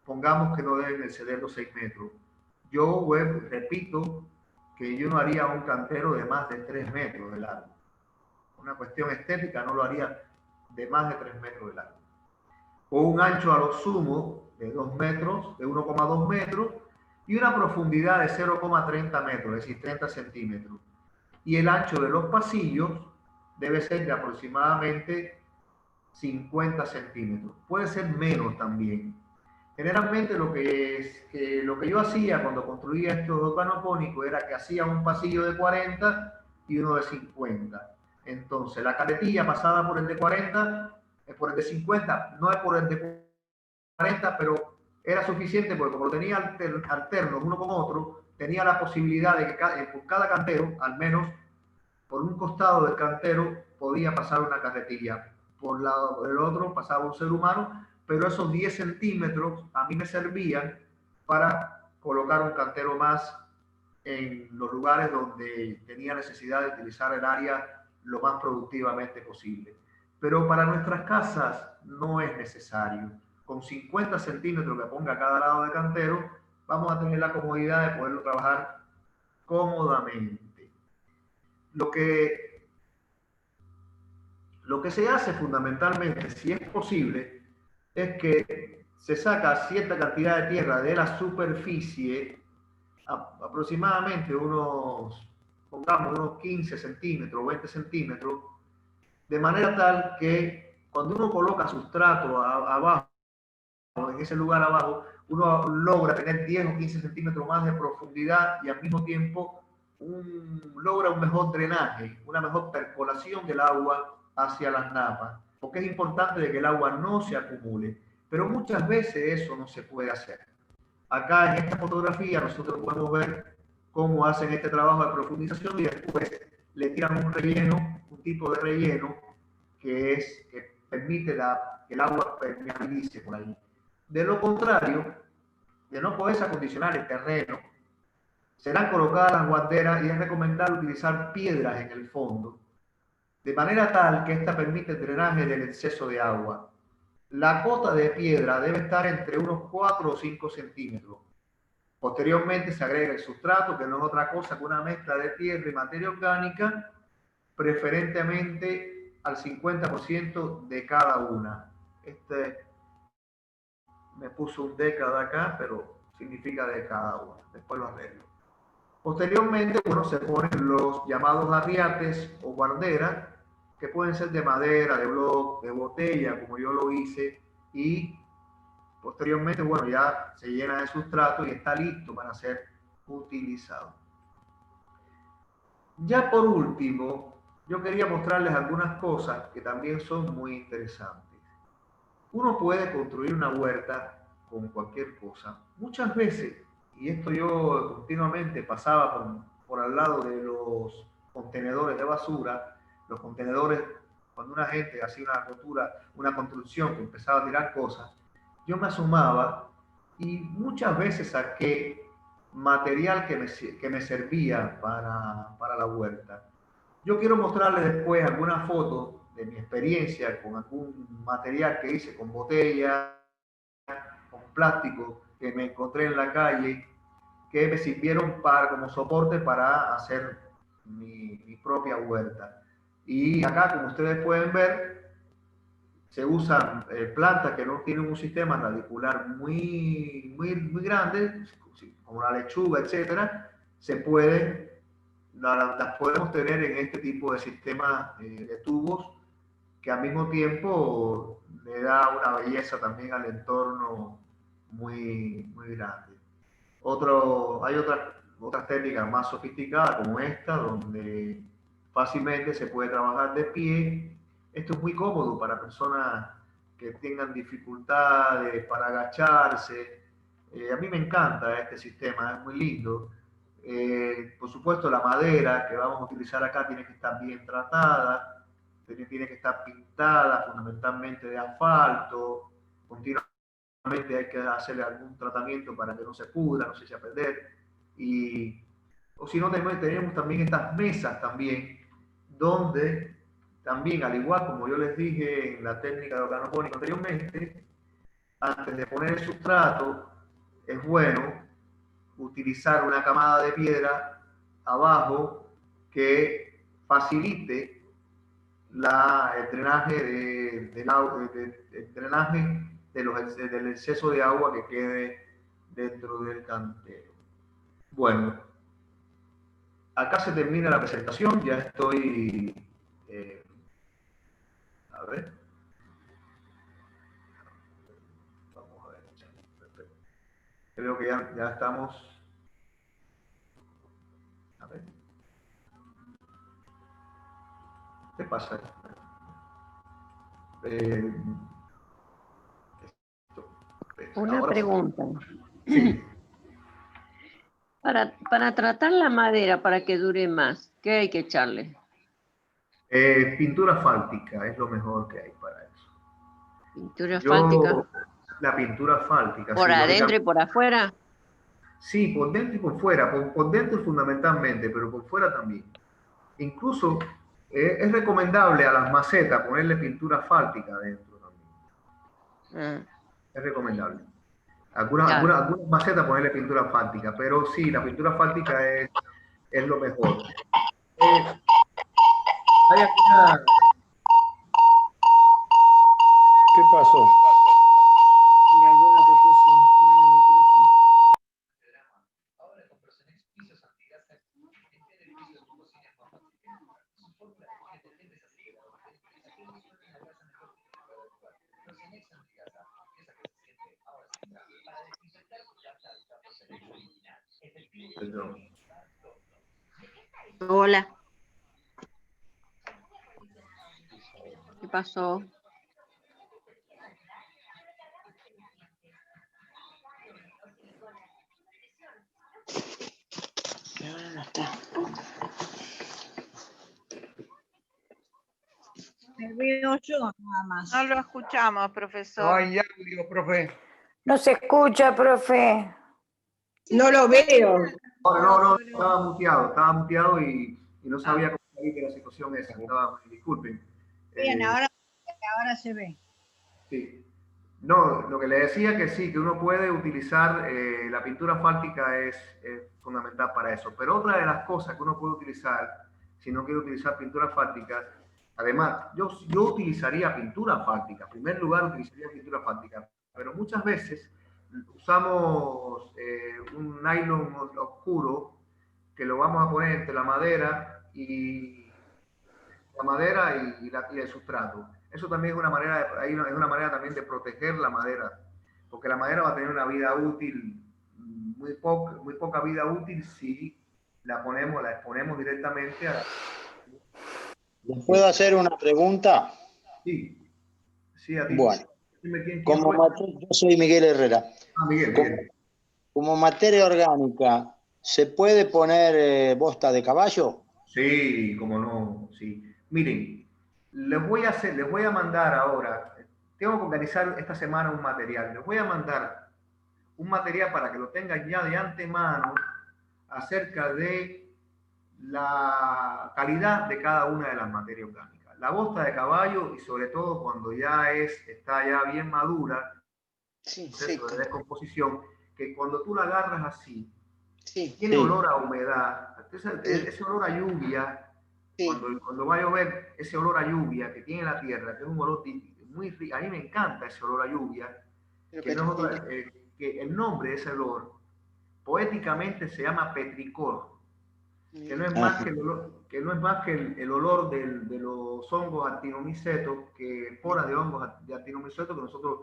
pongamos que no deben exceder los 6 metros. Yo repito que yo no haría un cantero de más de 3 metros de largo. Una cuestión estética, no lo haría de más de 3 metros de largo. O un ancho a lo sumo de 2 metros, de 1,2 metros, y una profundidad de 0,30 metros, es decir, 30 centímetros. Y el ancho de los pasillos debe ser de aproximadamente 50 centímetros. Puede ser menos también. Generalmente lo que yo hacía cuando construía estos organopónicos era que hacía un pasillo de 40 y uno de 50. Entonces la carretilla pasaba por el de 40, por el de 50, no es por el de 40, pero era suficiente porque como lo tenía alternos uno con otro, tenía la posibilidad de que por cada cantero, al menos por un costado del cantero, podía pasar una carretilla. Por el otro pasaba un ser humano, pero esos 10 centímetros a mí me servían para colocar un cantero más en los lugares donde tenía necesidad de utilizar el área lo más productivamente posible. Pero para nuestras casas no es necesario. Con 50 centímetros que ponga a cada lado de cantero, vamos a tener la comodidad de poderlo trabajar cómodamente. Lo que se hace fundamentalmente, si es posible, es que se saca cierta cantidad de tierra de la superficie, aproximadamente pongamos unos 15 centímetros, 20 centímetros, de manera tal que cuando uno coloca sustrato abajo, en ese lugar abajo, uno logra tener 10 o 15 centímetros más de profundidad y al mismo tiempo logra un mejor drenaje, una mejor percolación del agua hacia las napas, porque es importante de que el agua no se acumule, pero muchas veces eso no se puede hacer. Acá en esta fotografía nosotros podemos ver cómo hacen este trabajo de profundización y después le tiran un relleno, un tipo de relleno que permite que el agua permeabilice por ahí. De lo contrario, de no poderse acondicionar el terreno, serán colocadas las guanderas y es recomendable utilizar piedras en el fondo, de manera tal que esta permite el drenaje del exceso de agua. La cota de piedra debe estar entre unos 4 o 5 centímetros. Posteriormente se agrega el sustrato, que no es otra cosa que una mezcla de tierra y materia orgánica, preferentemente al 50% de cada una. Me puso un década acá, pero significa de cada una. Después lo arreglo. Posteriormente, bueno, se ponen los llamados arriates o guarderas, que pueden ser de madera, de bloc, de botella, como yo lo hice, y posteriormente, bueno, ya se llena de sustrato y está listo para ser utilizado. Ya por último, yo quería mostrarles algunas cosas que también son muy interesantes. Uno puede construir una huerta con cualquier cosa. Muchas veces, y esto yo continuamente pasaba por al lado de los contenedores de basura, los contenedores, cuando una gente hacía una rotura, una construcción que empezaba a tirar cosas, yo me asomaba y muchas veces saqué material que me servía para la huerta. Yo quiero mostrarles después algunas fotos de mi experiencia con algún material que hice con botella, con plástico que me encontré en la calle, que me sirvieron como soporte para hacer mi propia huerta. Y acá, como ustedes pueden ver, se usan plantas que no tienen un sistema radicular muy grande, como la lechuga, etcétera, se pueden las podemos tener en este tipo de sistemas de tubos que al mismo tiempo le da una belleza también al entorno muy grande. Hay otras técnicas más sofisticadas como esta, donde fácilmente se puede trabajar de pie. Esto es muy cómodo para personas que tengan dificultades para agacharse. A mí me encanta este sistema, es muy lindo. Por supuesto, la madera que vamos a utilizar acá tiene que estar bien tratada, tiene que estar pintada fundamentalmente de asfalto, continuamente hay que hacerle algún tratamiento para que no se pudra, no se eche a perder. O si no, tenemos también estas mesas también, donde también, al igual como yo les dije en la técnica de organopónica anteriormente, antes de poner el sustrato, es bueno utilizar una camada de piedra abajo que facilite el drenaje, el drenaje del exceso de agua que quede dentro del cantero. Bueno, acá se termina la presentación, ya estoy, a ver, vamos a ver, perfecto. Creo que ya estamos, a ver, ¿qué pasa? Una Ahora pregunta. sí. Para tratar la madera para que dure más, ¿qué hay que echarle? Pintura asfáltica es lo mejor que hay para eso. ¿Pintura asfáltica? La pintura asfáltica, ¿Por sí, adentro y lógicamente. por afuera? Sí, por dentro y por fuera, por dentro fundamentalmente, pero por fuera también. Incluso es recomendable a las macetas ponerle pintura asfáltica adentro también. Es recomendable. Claro. Algunas macetas ponerle pintura asfáltica, pero sí, la pintura asfáltica es lo mejor. Hay alguna... ¿Qué pasó? Y alguno que puso mal el micrófono. Hola. ¿Qué pasó? Ahora no está. Me veo yo nada más. No lo escuchamos, No profesor. hay audio, profe. No se escucha, profe. No lo veo. No, estaba muteado y no sabía cómo salir de la situación esa. Disculpen. Bien, ahora se ve. Sí. No, lo que le decía que sí, que uno puede utilizar, la pintura asfáltica es fundamental para eso. Pero otra de las cosas que uno puede utilizar, si no quiere utilizar pintura asfáltica, además, yo utilizaría pintura asfáltica. En primer lugar, utilizaría pintura asfáltica. Pero muchas veces usamos un nylon oscuro que lo vamos a poner entre la madera y y el sustrato. Eso también es una manera, es una manera también de proteger la madera, porque la madera va a tener una vida útil, muy poca vida útil si la exponemos directamente a la... ¿Les puedo hacer una pregunta? Sí, sí, a ti. Bueno, Dime quién como fue. yo soy Miguel Herrera. Ah, Miguel, Como, Miguel. como materia orgánica, ¿se puede poner bosta de caballo? Sí, como no, sí. Miren, les voy a mandar ahora, tengo que organizar esta semana un material, les voy a mandar un material para que lo tengan ya de antemano acerca de la calidad de cada una de las materias orgánicas. La bosta de caballo, y sobre todo cuando está ya bien madura, Sí, proceso de seca. descomposición, que cuando tú la agarras así, Sí, tiene Sí. olor a humedad, Sí. ese olor a lluvia, sí. cuando va a llover, ese olor a lluvia que tiene la tierra, que es un olor muy rico, a mí me encanta ese olor a lluvia, Pero que no es otra, Petricor. que el nombre de ese olor poéticamente se llama petricor, que no es Ah, más que el olor, que no es más que el olor de los hongos actinomicetos, que esporas de hongos de actinomicetos que nosotros,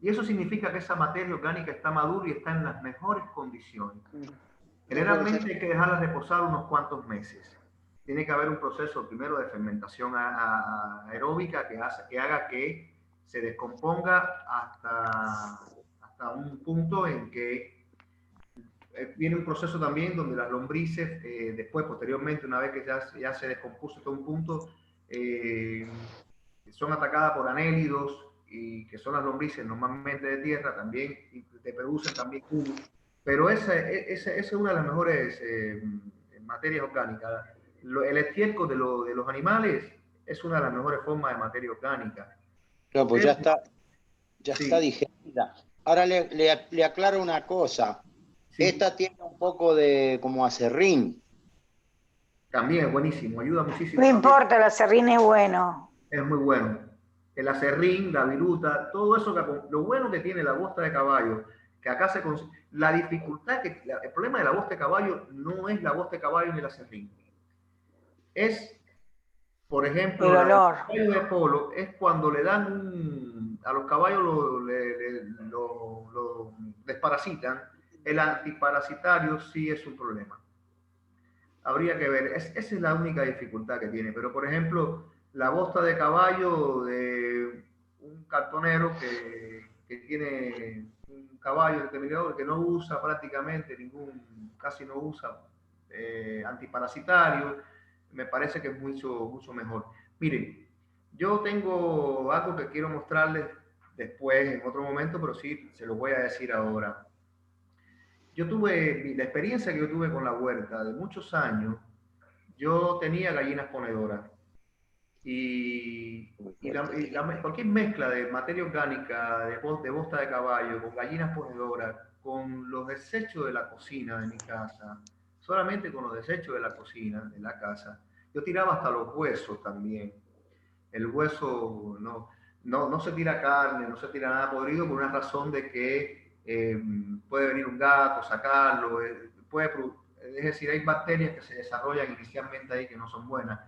y eso significa que esa materia orgánica está madura y está en las mejores condiciones. No puede ser. Generalmente hay que dejarla reposar unos cuantos meses. Tiene que haber un proceso primero de fermentación aeróbica que haga que se descomponga hasta un punto en que viene un proceso también donde las lombrices, después, posteriormente, una vez que ya se descompuso todo un punto, son atacadas por anélidos, y que son las lombrices normalmente de tierra, también y te producen también humus. Pero esa es una de las mejores materias orgánicas. El estiércol de los animales es una de las mejores formas de materia orgánica. claro, pues Pero, ya está sí, digerida. Ahora le aclaro una cosa. sí, Esta tiene un poco de como acerrín. también es buenísimo, ayuda No muchísimo también. importa, la serrín es bueno. Es muy bueno. El acerrín, la viruta, todo eso, lo bueno que tiene la bosta de caballo, que acá la dificultad, el problema de la bosta de caballo no es la bosta de caballo ni el acerrín. Es, por ejemplo, El olor. caballo de polo, es cuando le dan a los caballos lo desparasitan. El antiparasitario sí es un problema. Habría que ver, esa es la única dificultad que tiene. Pero, por ejemplo, la bosta de caballo de un cartonero que tiene un caballo determinado que no usa prácticamente casi no usa antiparasitario, me parece que es mucho mejor. Miren, yo tengo algo que quiero mostrarles después, en otro momento, pero sí se lo voy a decir ahora. La experiencia que yo tuve con la huerta de muchos años. Yo tenía gallinas ponedoras cualquier mezcla de materia orgánica, de bosta de caballo, con gallinas ponedoras, con los desechos de la cocina de mi casa, solamente con los desechos de la cocina, de la casa, yo tiraba hasta los huesos también. El hueso no se tira carne, no se tira nada podrido por una razón de que puede venir un gato, sacarlo, es decir, hay bacterias que se desarrollan inicialmente ahí que no son buenas.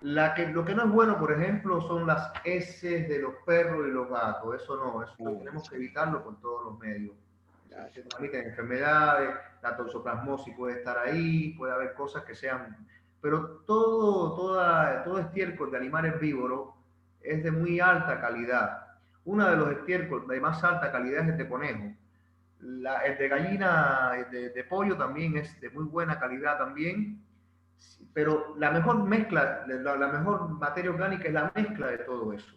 Lo que no es bueno, por ejemplo, son las heces de los perros y los gatos. Eso tenemos que evitarlo por todos los medios. Se transmiten enfermedades, la toxoplasmosis puede estar ahí, puede haber cosas que sean... Pero todo estiércol de animales herbívoros es de muy alta calidad. Uno de los estiércoles de más alta calidad es el de conejo. El de gallina, de pollo también es de muy buena calidad también, pero la mejor mezcla, la mejor materia orgánica es la mezcla de todo eso.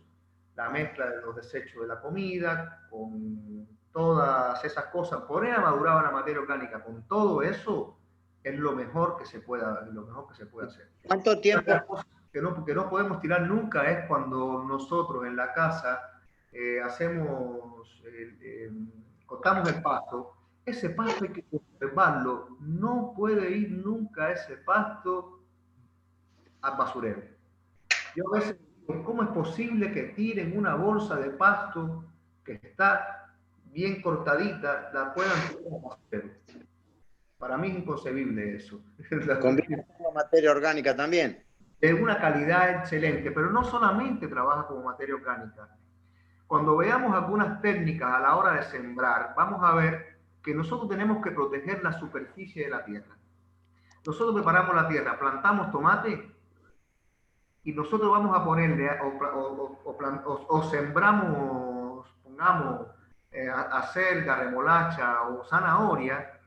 La mezcla de los desechos de la comida, con todas esas cosas, poner a madurar la materia orgánica con todo eso es lo mejor que se puede hacer. ¿Cuánto tiempo? Otra cosa que no podemos tirar nunca es cuando nosotros en la casa cortamos el pasto. Ese pasto hay que conservarlo, no puede ir nunca ese pasto al basurero. Yo a veces digo, ¿cómo es posible que tiren una bolsa de pasto que está bien cortadita, la puedan tirar al basurero? Para mí es inconcebible eso. Conviene con la materia orgánica también. Es una calidad excelente, pero no solamente trabaja como materia orgánica. Cuando veamos algunas técnicas a la hora de sembrar, vamos a ver que nosotros tenemos que proteger la superficie de la tierra. nosotros preparamos la tierra, plantamos tomate y nosotros vamos a ponerle o sembramos, pongamos, acelga, remolacha o zanahoria,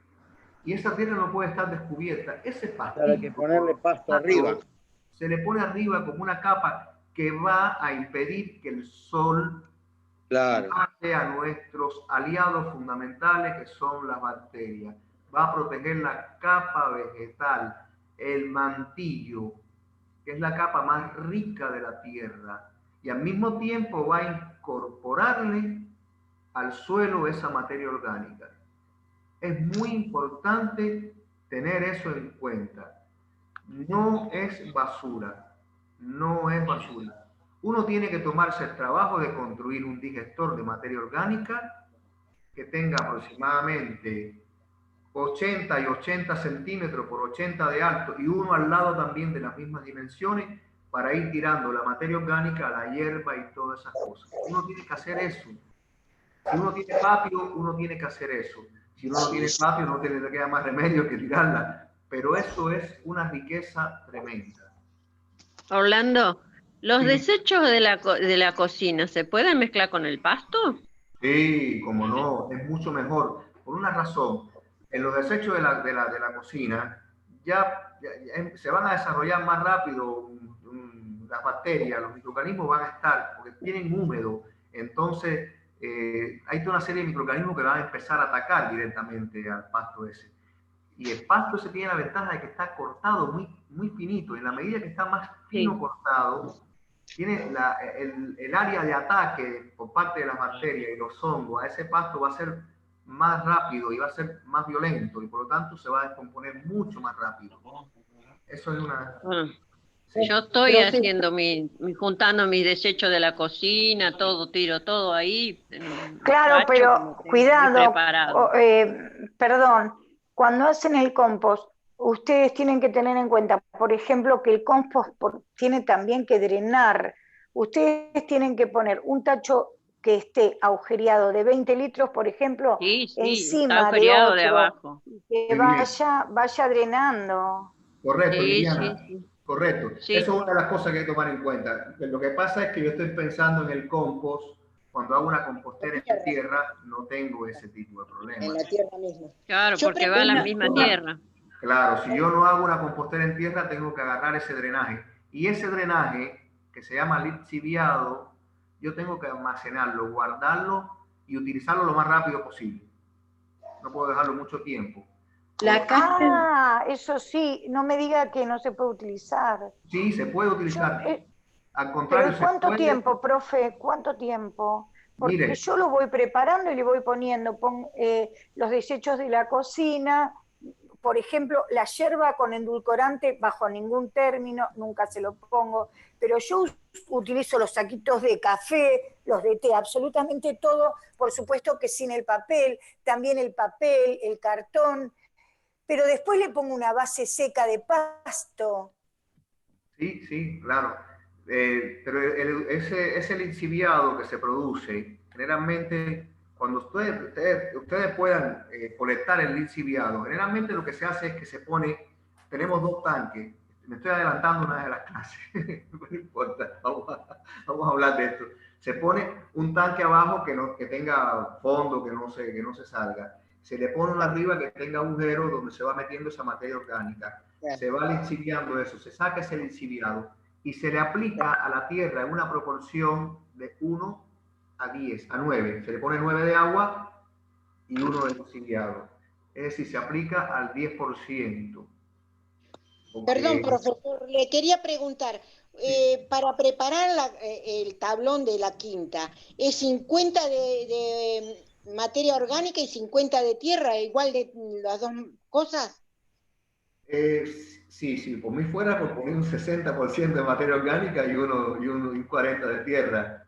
y esa tierra no puede estar descubierta. Ese pasto Hay que ponerle pasto arriba. se le pone arriba como una capa que va a impedir que el sol mate a nuestros aliados fundamentales, que son las bacterias. Va a proteger la capa vegetal, el mantillo, que es la capa más rica de la tierra, y al mismo tiempo va a incorporarle al suelo esa materia orgánica. Es muy importante tener eso en cuenta. No es basura, no es basura. Uno tiene que tomarse el trabajo de construir un digestor de materia orgánica que tenga aproximadamente 80 y 80 centímetros por 80 de alto, y uno al lado también de las mismas dimensiones, para ir tirando la materia orgánica a la hierba y todas esas cosas. Uno tiene que hacer eso. Si uno tiene patio, uno tiene que hacer eso. Si uno no tiene patio, no le queda más remedio que tirarla. Pero eso es una riqueza tremenda. Orlando, ¿los Sí. desechos de la cocina se pueden mezclar con el pasto? Sí, como no, es mucho mejor. Por una razón, en los desechos de la cocina ya se van a desarrollar más rápido las bacterias, los microorganismos van a estar, porque tienen húmedo. Entonces, hay toda una serie de microorganismos que van a empezar a atacar directamente al pasto ese. Y el pasto ese tiene la ventaja de que está cortado muy, muy finito. En la medida que está más fino cortado, tiene el área de ataque por parte de las bacterias y los hongos a ese pasto va a ser más rápido y va a ser más violento, y por lo tanto se va a descomponer mucho más rápido. Eso es una... Yo estoy haciendo juntando mis desechos de la cocina, tiro todo ahí. Claro, pero cuidado, perdón, cuando hacen el compost, ustedes tienen que tener en cuenta, por ejemplo, que el compost tiene también que drenar. Ustedes tienen que poner un tacho que esté agujereado de 20 litros, por ejemplo, encima de otro, de abajo, que vaya drenando. Correcto, Liliana. Sí. Correcto. Sí. Eso es una de las cosas que hay que tomar en cuenta. Lo que pasa es que yo estoy pensando en el compost. Cuando hago una compostera en tierra, no tengo ese tipo de problema. En la tierra misma. Claro, porque va a la misma tierra. Claro, si yo no hago una compostera en tierra, tengo que agarrar ese drenaje. Y ese drenaje, que se llama lixiviado, yo tengo que almacenarlo, guardarlo y utilizarlo lo más rápido posible. No puedo dejarlo mucho tiempo. Eso sí, no me diga que no se puede utilizar. Sí, se puede utilizar. Al contrario, ¿pero cuánto tiempo, profe? ¿Cuánto tiempo? Porque mire, yo lo voy preparando y le voy poniendo los desechos de la cocina, por ejemplo, la yerba con endulcorante bajo ningún término, nunca se lo pongo, pero yo utilizo los saquitos de café, los de té, absolutamente todo, por supuesto que sin el papel, también el papel, el cartón, pero después le pongo una base seca de pasto. Sí, claro. Pero ese lixiviado que se produce, generalmente, cuando ustedes puedan colectar el lixiviado, generalmente lo que se hace es que se pone, tenemos dos tanques. Me estoy adelantando una de las clases, no importa, vamos a hablar de esto. Se pone un tanque abajo que tenga fondo, que no se salga. Se le pone uno arriba que tenga agujeros donde se va metiendo esa materia orgánica. Se va lixiviando eso, se saca ese lixiviado y se le aplica a la tierra en una proporción de 1 a 10, a 9. Se le pone 9 de agua y 1 de lixiviado. Es decir, se aplica al 10%. Perdón, profesor, le quería preguntar, para preparar el tablón de la quinta, ¿es 50 de materia orgánica y 50 de tierra, igual de las dos cosas? Sí, por mí fuera por poner un 60% de materia orgánica y un 40% de tierra.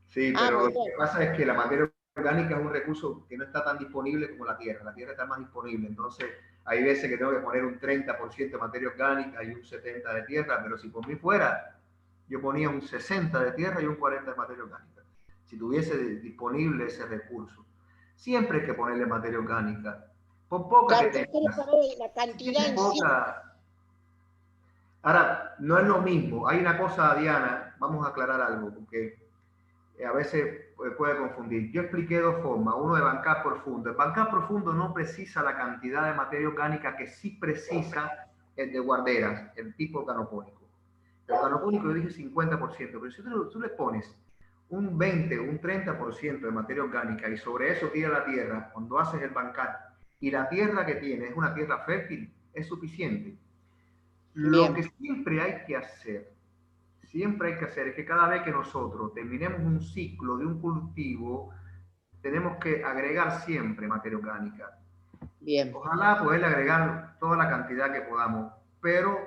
Sí, pero lo que pasa es que la materia orgánica es un recurso que no está tan disponible como la tierra. La tierra está más disponible, entonces hay veces que tengo que poner un 30% de materia orgánica y un 70% de tierra, pero si por mí fuera, yo ponía un 60% de tierra y un 40% de materia orgánica, si tuviese disponible ese recurso. Siempre hay que ponerle materia orgánica, Por poca Claro, que yo quiero tengas. saber la cantidad en sí. Ahora, no es lo mismo. Hay una cosa, Diana, vamos a aclarar algo, porque a veces puede confundir. Yo expliqué dos formas. Uno de bancar profundo. El bancar profundo no precisa la cantidad de materia orgánica que sí precisa el de guarderas, el tipo organopónico. El organopónico yo dije 50%, pero si tú le pones un 20, un 30% de materia orgánica y sobre eso tira la tierra cuando haces el bancar, y la tierra que tiene es una tierra fértil, es suficiente. Lo que siempre hay que hacer es que cada vez que nosotros terminemos un ciclo de un cultivo, tenemos que agregar siempre materia orgánica. Bien. Ojalá poderle agregar toda la cantidad que podamos, pero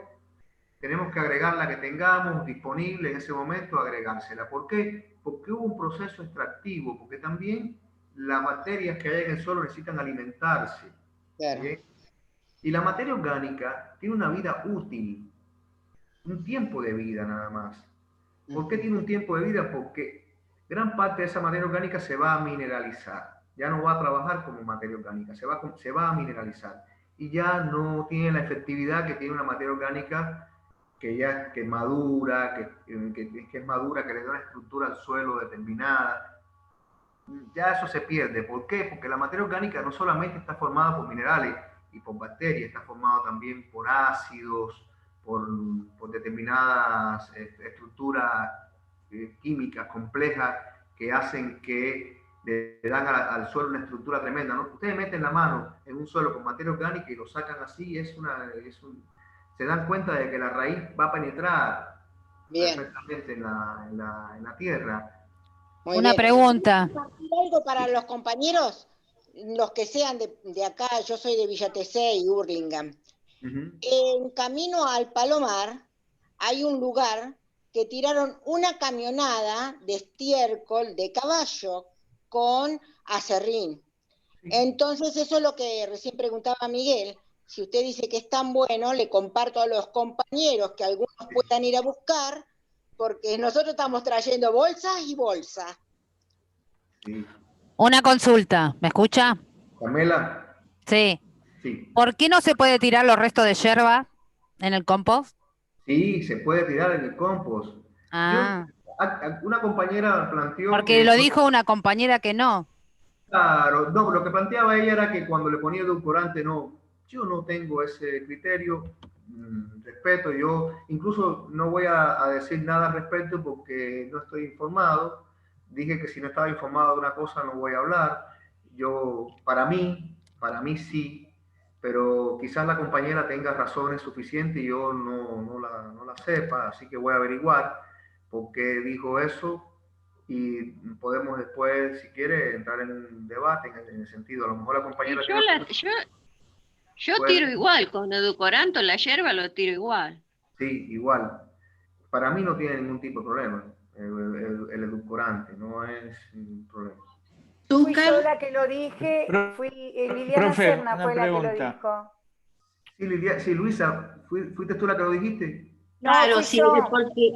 tenemos que agregar la que tengamos disponible en ese momento, agregársela. ¿Por qué? Porque hubo un proceso extractivo, porque también las bacterias que hay en el suelo necesitan alimentarse. Claro. ¿Bien? Y la materia orgánica tiene una vida útil, un tiempo de vida nada más. ¿Por qué tiene un tiempo de vida? Porque gran parte de esa materia orgánica se va a mineralizar. Ya no va a trabajar como materia orgánica, se va a mineralizar. Y ya no tiene la efectividad que tiene una materia orgánica que madura, que es madura, que le da una estructura al suelo determinada. Ya eso se pierde. ¿Por qué? Porque la materia orgánica no solamente está formada por minerales y por bacterias, está formada también por ácidos, por determinadas estructuras químicas complejas que hacen que le dan al suelo una estructura tremenda, ¿no? Ustedes meten la mano en un suelo con materia orgánica y lo sacan así, se dan cuenta de que la raíz va a penetrar perfectamente en la tierra. Muy Una bien. pregunta. ¿Algo para los compañeros? Los que sean de acá, yo soy de Villa Tesey y Hurlingham. En camino al Palomar hay un lugar que tiraron una camionada de estiércol de caballo con aserrín. Entonces eso es lo que recién preguntaba Miguel. Si usted dice que es tan bueno, le comparto a los compañeros que algunos puedan ir a buscar, porque nosotros estamos trayendo bolsas y bolsas. Sí. Una consulta, ¿me escucha? Pamela. Sí. Sí. ¿Por qué no se puede tirar los restos de yerba en el compost? Sí, se puede tirar en el compost. Ah. Una compañera planteó Porque que... lo dijo una compañera que no. Claro, no, lo que planteaba ella era que cuando le ponía edulcorante, no, yo no tengo ese criterio, respeto, yo incluso no voy a decir nada al respecto porque no estoy informado, dije que si no estaba informado de una cosa no voy a hablar, para mí sí, pero quizás la compañera tenga razones suficientes y yo no la sepa, así que voy a averiguar por qué dijo eso. Y podemos después, si quiere, entrar en un debate en el sentido, a lo mejor la compañera... Yo tiro igual, con edulcorante la yerba lo tiro igual. Sí, igual. Para mí no tiene ningún tipo de problema el edulcorante, no es un problema. Fui yo la que lo dije, Liliana Profe, Serna una fue la que lo pregunta. dijo. Sí, Luisa, ¿fuiste tú la que lo dijiste? No, claro, fui sí, yo. porque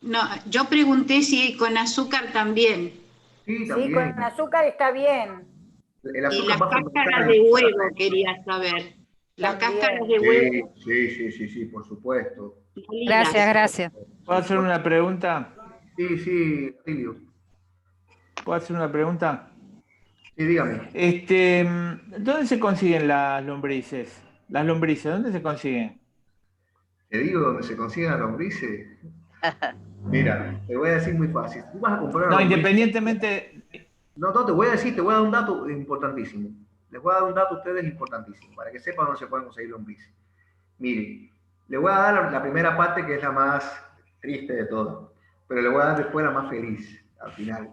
no, yo pregunté si con azúcar también. Sí, también. Sí, con azúcar está bien. Y las cáscaras de huevo quería saber. Las cáscaras de huevo. Sí, por supuesto. Gracias. ¿Puedo hacer una pregunta? Sí, Silvio. ¿Puedo hacer una pregunta? Sí, dígame. ¿Dónde se consiguen las lombrices? Las lombrices, ¿dónde se consiguen? Te digo dónde se consiguen las lombrices. Mira, te voy a decir muy fácil. Tú vas a comprar una lombriz. Independientemente... No, te voy a dar un dato importantísimo. Les voy a dar un dato a ustedes importantísimo, para que sepan dónde se pueden conseguir lombrices. Miren, les voy a dar la primera parte que es la más triste de todas, pero les voy a dar después la más feliz, al final.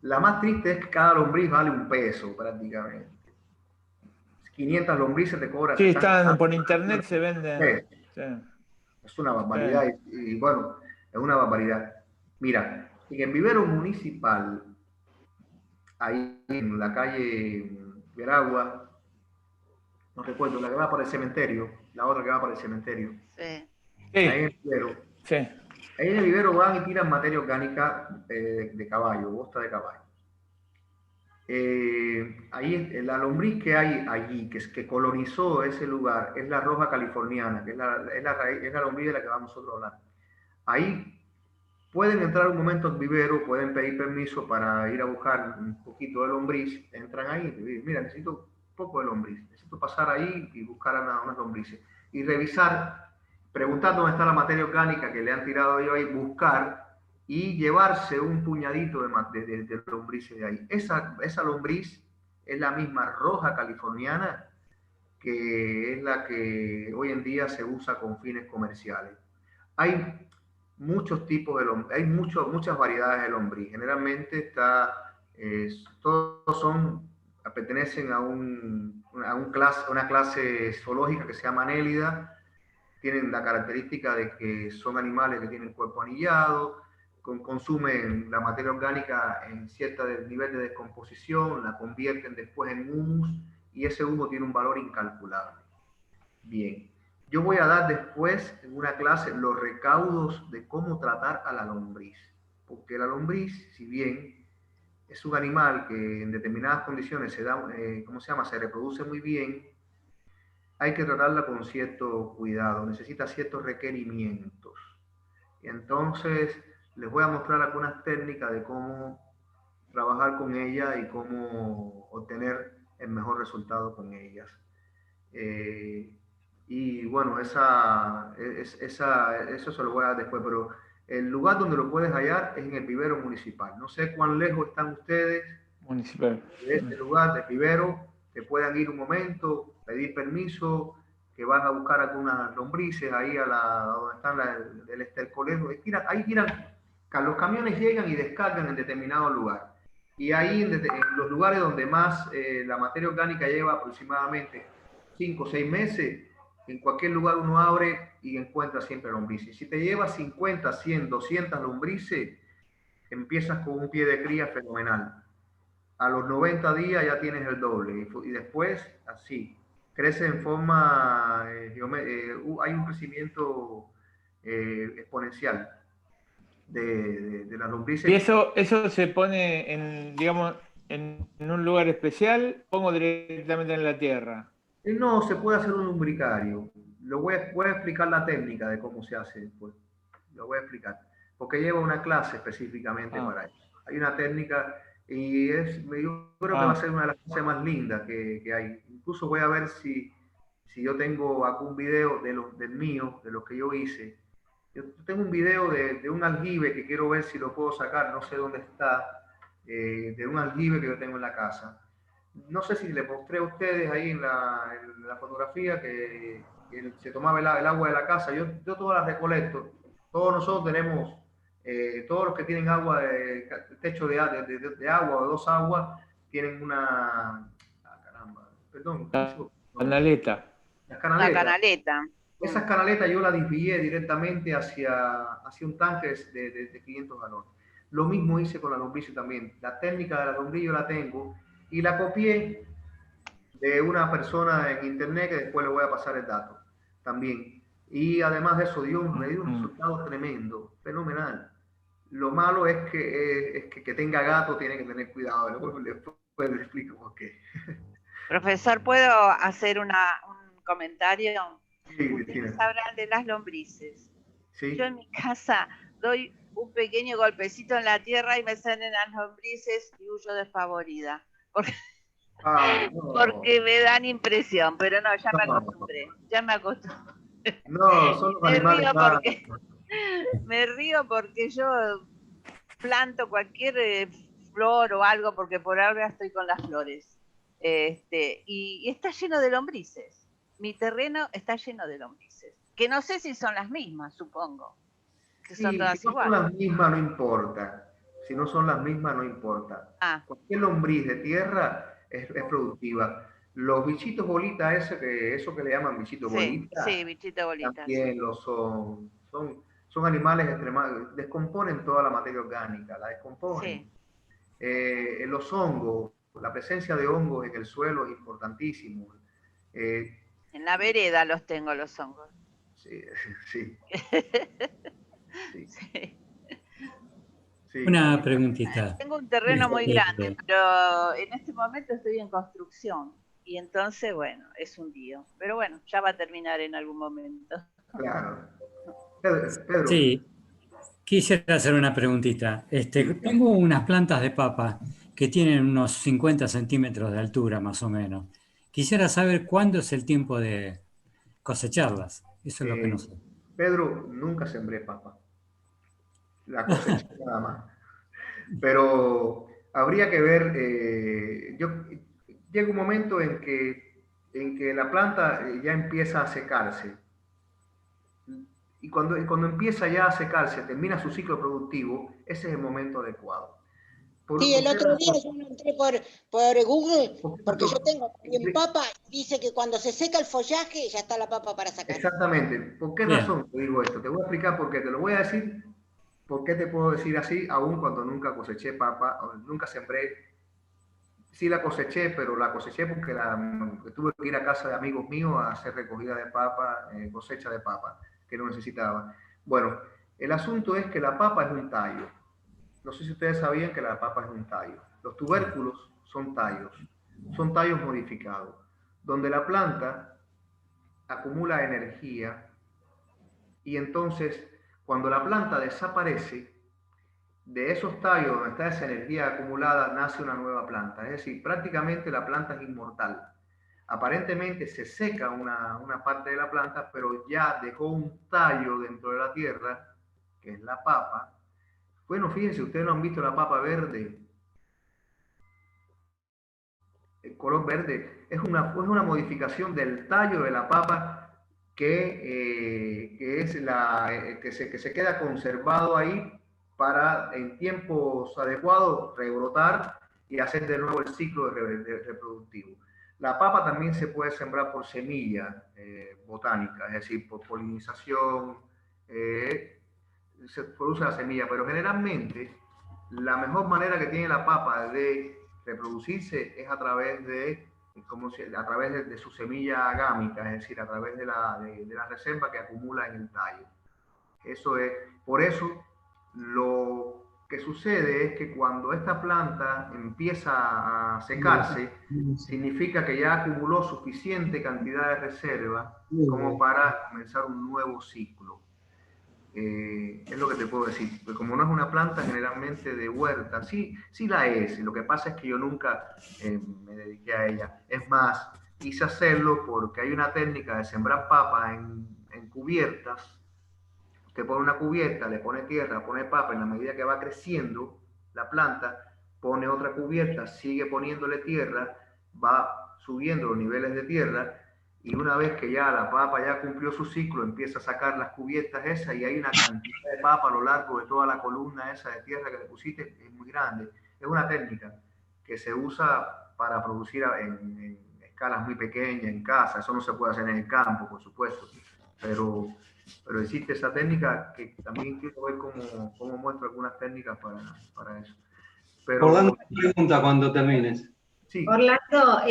La más triste es que cada lombriz vale $1 prácticamente. 500 lombrices te cobran. Sí, por internet se venden. Sí. Es una barbaridad y bueno, es una barbaridad. Mira, en el vivero municipal, ahí en la calle Veragua, no recuerdo, la que va para el cementerio, la otra que va para el cementerio. Sí. Ahí en el vivero. Sí. Ahí en el vivero van y tiran materia orgánica de caballo, bosta de caballo. ahí la lombriz que hay allí, que colonizó ese lugar, es la roja californiana, que es la lombriz de la que vamos nosotros a hablar. Ahí pueden entrar un momento al vivero, pueden pedir permiso para ir a buscar un poquito de lombriz, entran ahí, mira, necesito un poco de lombriz, necesito pasar ahí y buscar unas lombrices. Y revisar, preguntar dónde está la materia orgánica que le han tirado ellos ahí, buscar y llevarse un puñadito de lombrices de ahí. Esa lombriz es la misma roja californiana, que es la que hoy en día se usa con fines comerciales. Hay muchos tipos de lombriz, hay muchas variedades de lombriz. Generalmente todos pertenecen a una clase zoológica que se llama Anélida. Tienen la característica de que son animales que tienen cuerpo anillado, consumen la materia orgánica en cierto nivel de descomposición, la convierten después en humus y ese humo tiene un valor incalculable. Bien, yo voy a dar después en una clase los recaudos de cómo tratar a la lombriz, porque la lombriz, si bien es un animal que en determinadas condiciones se reproduce muy bien, hay que tratarla con cierto cuidado, necesita ciertos requerimientos. Y entonces les voy a mostrar algunas técnicas de cómo trabajar con ella y cómo obtener el mejor resultado con ellas. Y bueno, eso se lo voy a dar después, pero el lugar donde lo puedes hallar es en el vivero municipal. No sé cuán lejos están ustedes Municipal. de este lugar, del vivero, que puedan ir un momento, pedir permiso, que van a buscar algunas lombrices ahí donde están el estercolero. Ahí tiran, los camiones llegan y descargan en determinado lugar. Y ahí en los lugares donde más la materia orgánica lleva aproximadamente 5 o 6 meses, en cualquier lugar uno abre y encuentra siempre lombrices. Si te lleva 50, 100, 200 lombrices, empiezas con un pie de cría fenomenal. A los 90 días ya tienes el doble y después así, crece en forma, hay un crecimiento exponencial de las lombrices. ¿Y eso se pone digamos, en un lugar especial? ¿Pongo directamente en la tierra? No, se puede hacer un lumbricario. Voy a explicar la técnica de cómo se hace después. Lo voy a explicar. Porque lleva una clase específicamente para eso. Hay una técnica y yo creo que va a ser una de las cosas más lindas que hay. Incluso voy a ver si yo tengo algún video del mío, de lo que yo hice. Yo tengo un video de un aljibe que quiero ver si lo puedo sacar, no sé dónde está, de un aljibe que yo tengo en la casa. No sé si le mostré a ustedes ahí en la fotografía que se tomaba el agua de la casa. Yo todas las recolecto. Todos nosotros tenemos, todos los que tienen agua, techo de agua o 2 aguas, tienen Canaleta. Las canaletas. Una canaleta. Esas canaletas yo las desvié directamente hacia un tanque de 500 galones. Lo mismo hice con la lombriz también. La técnica de la lombriz yo la tengo y la copié de una persona en internet que después le voy a pasar el dato también. Y además de eso me dio un resultado tremendo, fenomenal. Lo malo es que tenga gato, tiene que tener cuidado. Después le explico por qué. Profesor, ¿puedo hacer un comentario? Sí, ustedes hablan de las lombrices. Sí. Yo en mi casa doy un pequeño golpecito en la tierra y me salen las lombrices y huyo despavorida. Porque me dan impresión, pero no, ya me acostumbré. Ya me acostumbré. No, son los animales. Me río porque yo planto cualquier flor o algo porque por ahora estoy con las flores. Y está lleno de lombrices. Mi terreno está lleno de lombrices, que no sé si son las mismas, supongo. Que son todas si no iguales. son las mismas, no importa. Si no son las mismas, no importa. Cualquier lombriz de tierra es productiva. Los bichitos bolitas, eso que le llaman bichitos bolitas, sí, bichitos bolitas. También lo son. Son animales extremadamente, descomponen toda la materia orgánica, la descomponen. Sí. Los hongos, la presencia de hongos en el suelo es importantísimo. En la vereda los tengo los hongos. Sí, sí. Sí. Sí. Una preguntita. Tengo un terreno muy grande, pero en este momento estoy en construcción. Y entonces, bueno, es un lío. Pero bueno, ya va a terminar en algún momento. Claro. Pedro. Sí, quisiera hacer una preguntita. Tengo unas plantas de papa que tienen unos 50 centímetros de altura, más o menos. Quisiera saber cuándo es el tiempo de cosecharlas. Eso es lo que no sé. Pedro, nunca sembré papa. La coseché nada más. Pero habría que ver, llega un momento en que la planta ya empieza a secarse. Y cuando empieza ya a secarse, termina su ciclo productivo, ese es el momento adecuado. Sí, el otro día yo entré por Google, porque yo tengo en papa, dice que cuando se seca el follaje ya está la papa para sacar. Exactamente. ¿Por qué razón te digo esto? Te voy a explicar por qué. Te lo voy a decir. ¿Por qué te puedo decir así? Aún cuando nunca coseché papa, nunca sembré. Sí la coseché, pero la coseché porque tuve que ir a casa de amigos míos a hacer recogida de papa, cosecha de papa, que no necesitaba. Bueno, el asunto es que la papa es un tallo. No sé si ustedes sabían que la papa es un tallo. Los tubérculos son tallos modificados, donde la planta acumula energía y entonces cuando la planta desaparece, de esos tallos donde está esa energía acumulada nace una nueva planta. Es decir, prácticamente la planta es inmortal. Aparentemente se seca una parte de la planta, pero ya dejó un tallo dentro de la tierra, que es la papa. Bueno, fíjense, ustedes no han visto la papa verde. El color verde es una modificación del tallo de la papa que se queda conservado ahí para en tiempos adecuados rebrotar y hacer de nuevo el ciclo reproductivo. La papa también se puede sembrar por semilla botánica, es decir, por polinización, se produce la semilla, pero generalmente la mejor manera que tiene la papa de reproducirse es a través de su semilla gámica, es decir, a través de la reserva que acumula en el tallo. Eso es, por eso lo que sucede es que cuando esta planta empieza a secarse, significa que ya acumuló suficiente cantidad de reserva como para comenzar un nuevo ciclo. Es lo que te puedo decir, porque como no es una planta generalmente de huerta, sí la es, lo que pasa es que yo nunca me dediqué a ella. Es más, quise hacerlo porque hay una técnica de sembrar papa en cubiertas. Usted pone una cubierta, le pone tierra, pone papa, en la medida que va creciendo la planta, pone otra cubierta, sigue poniéndole tierra, va subiendo los niveles de tierra, y una vez que ya la papa ya cumplió su ciclo, empieza a sacar las cubiertas esas y hay una cantidad de papa a lo largo de toda la columna esa de tierra que le pusiste, es muy grande. Es una técnica que se usa para producir en escalas muy pequeñas, en casa. Eso no se puede hacer en el campo, por supuesto, pero existe esa técnica que también quiero ver cómo muestro algunas técnicas para eso. Pero, Orlando, pregunta cuando termines. Sí. Orlando,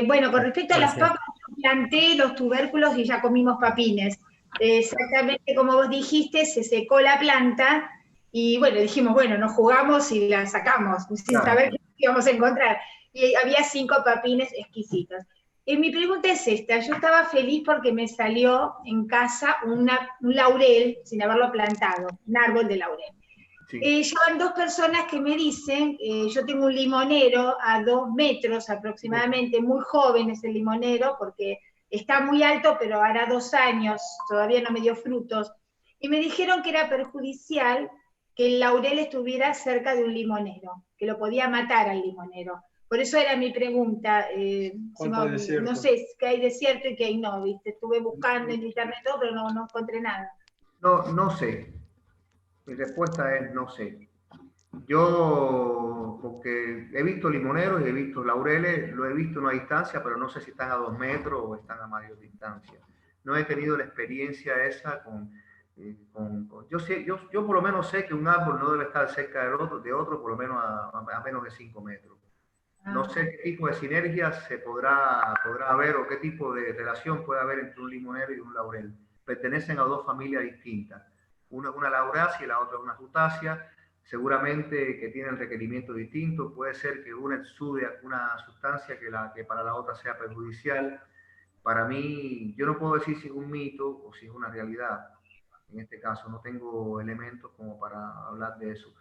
bueno, con respecto a las papas, yo planté los tubérculos y ya comimos papines. Exactamente como vos dijiste, se secó la planta y bueno, dijimos, bueno, nos jugamos y la sacamos, sin saber qué íbamos a encontrar. Y había 5 papines exquisitos. Mi pregunta es esta, yo estaba feliz porque me salió en casa un laurel, sin haberlo plantado, un árbol de laurel. Sí. Llevan 2 personas que me dicen, yo tengo un limonero a 2 metros aproximadamente, muy joven es el limonero, porque está muy alto, pero hará 2 años, todavía no me dio frutos, y me dijeron que era perjudicial que el laurel estuviera cerca de un limonero, que lo podía matar al limonero. Por eso era mi pregunta, no sé qué hay de cierto y qué hay no, ¿viste? Estuve buscando en internet todo, pero no encontré nada. No sé. Mi respuesta es no sé. Yo, porque he visto limoneros y he visto laureles, lo he visto a una distancia, pero no sé si están a 2 metros o están a mayor distancia. No he tenido la experiencia esa yo por lo menos sé que un árbol no debe estar cerca de otro por lo menos a menos de 5 metros. No sé qué tipo de sinergia se podrá haber o qué tipo de relación puede haber entre un limonero y un laurel. Pertenecen a 2 familias distintas. Una es una laurácea y la otra es una rutácea. seguramente que tienen requerimientos distintos. Puede ser que una exude alguna sustancia que para la otra sea perjudicial. Para mí, yo no puedo decir si es un mito o si es una realidad. En este caso no tengo elementos como para hablar de eso.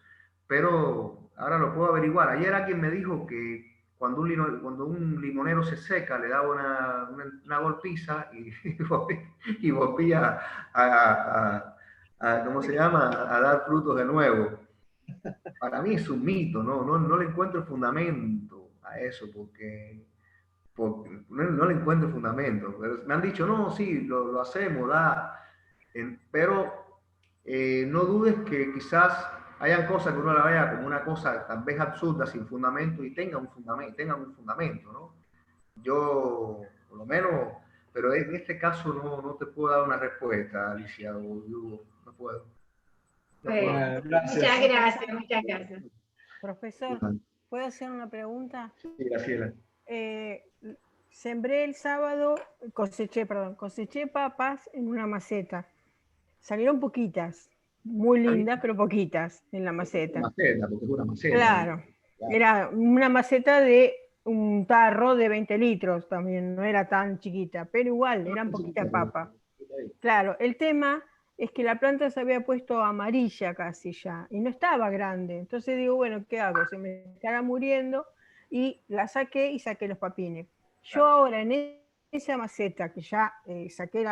Pero ahora lo puedo averiguar. Ayer alguien me dijo que cuando un limonero se seca, le daba una golpiza y volvía ¿cómo se llama? A dar frutos de nuevo. Para mí es un mito, no le encuentro fundamento a eso, porque no le encuentro fundamento. Pero me han dicho, no, sí, lo hacemos, pero no dudes que quizás hayan cosas que uno la vea como una cosa tal vez absurda, sin fundamento, y tengan un fundamento, ¿no? Yo, por lo menos, pero en este caso no te puedo dar una respuesta, Alicia, o yo no puedo. Muchas gracias. Profesor, ¿puedo hacer una pregunta? Sí, Graciela. Sembré el sábado, coseché papas en una maceta. Salieron poquitas, muy lindas, pero poquitas en la maceta. Porque es una maceta. Claro, era una maceta de un tarro de 20 litros también, no era tan chiquita, pero igual, eran poquitas papas. Claro, el tema es que la planta se había puesto amarilla casi ya, y no estaba grande. Entonces digo, bueno, ¿qué hago? Se me estará muriendo, y la saqué y saqué los papines. Yo ahora en esa maceta que ya saqué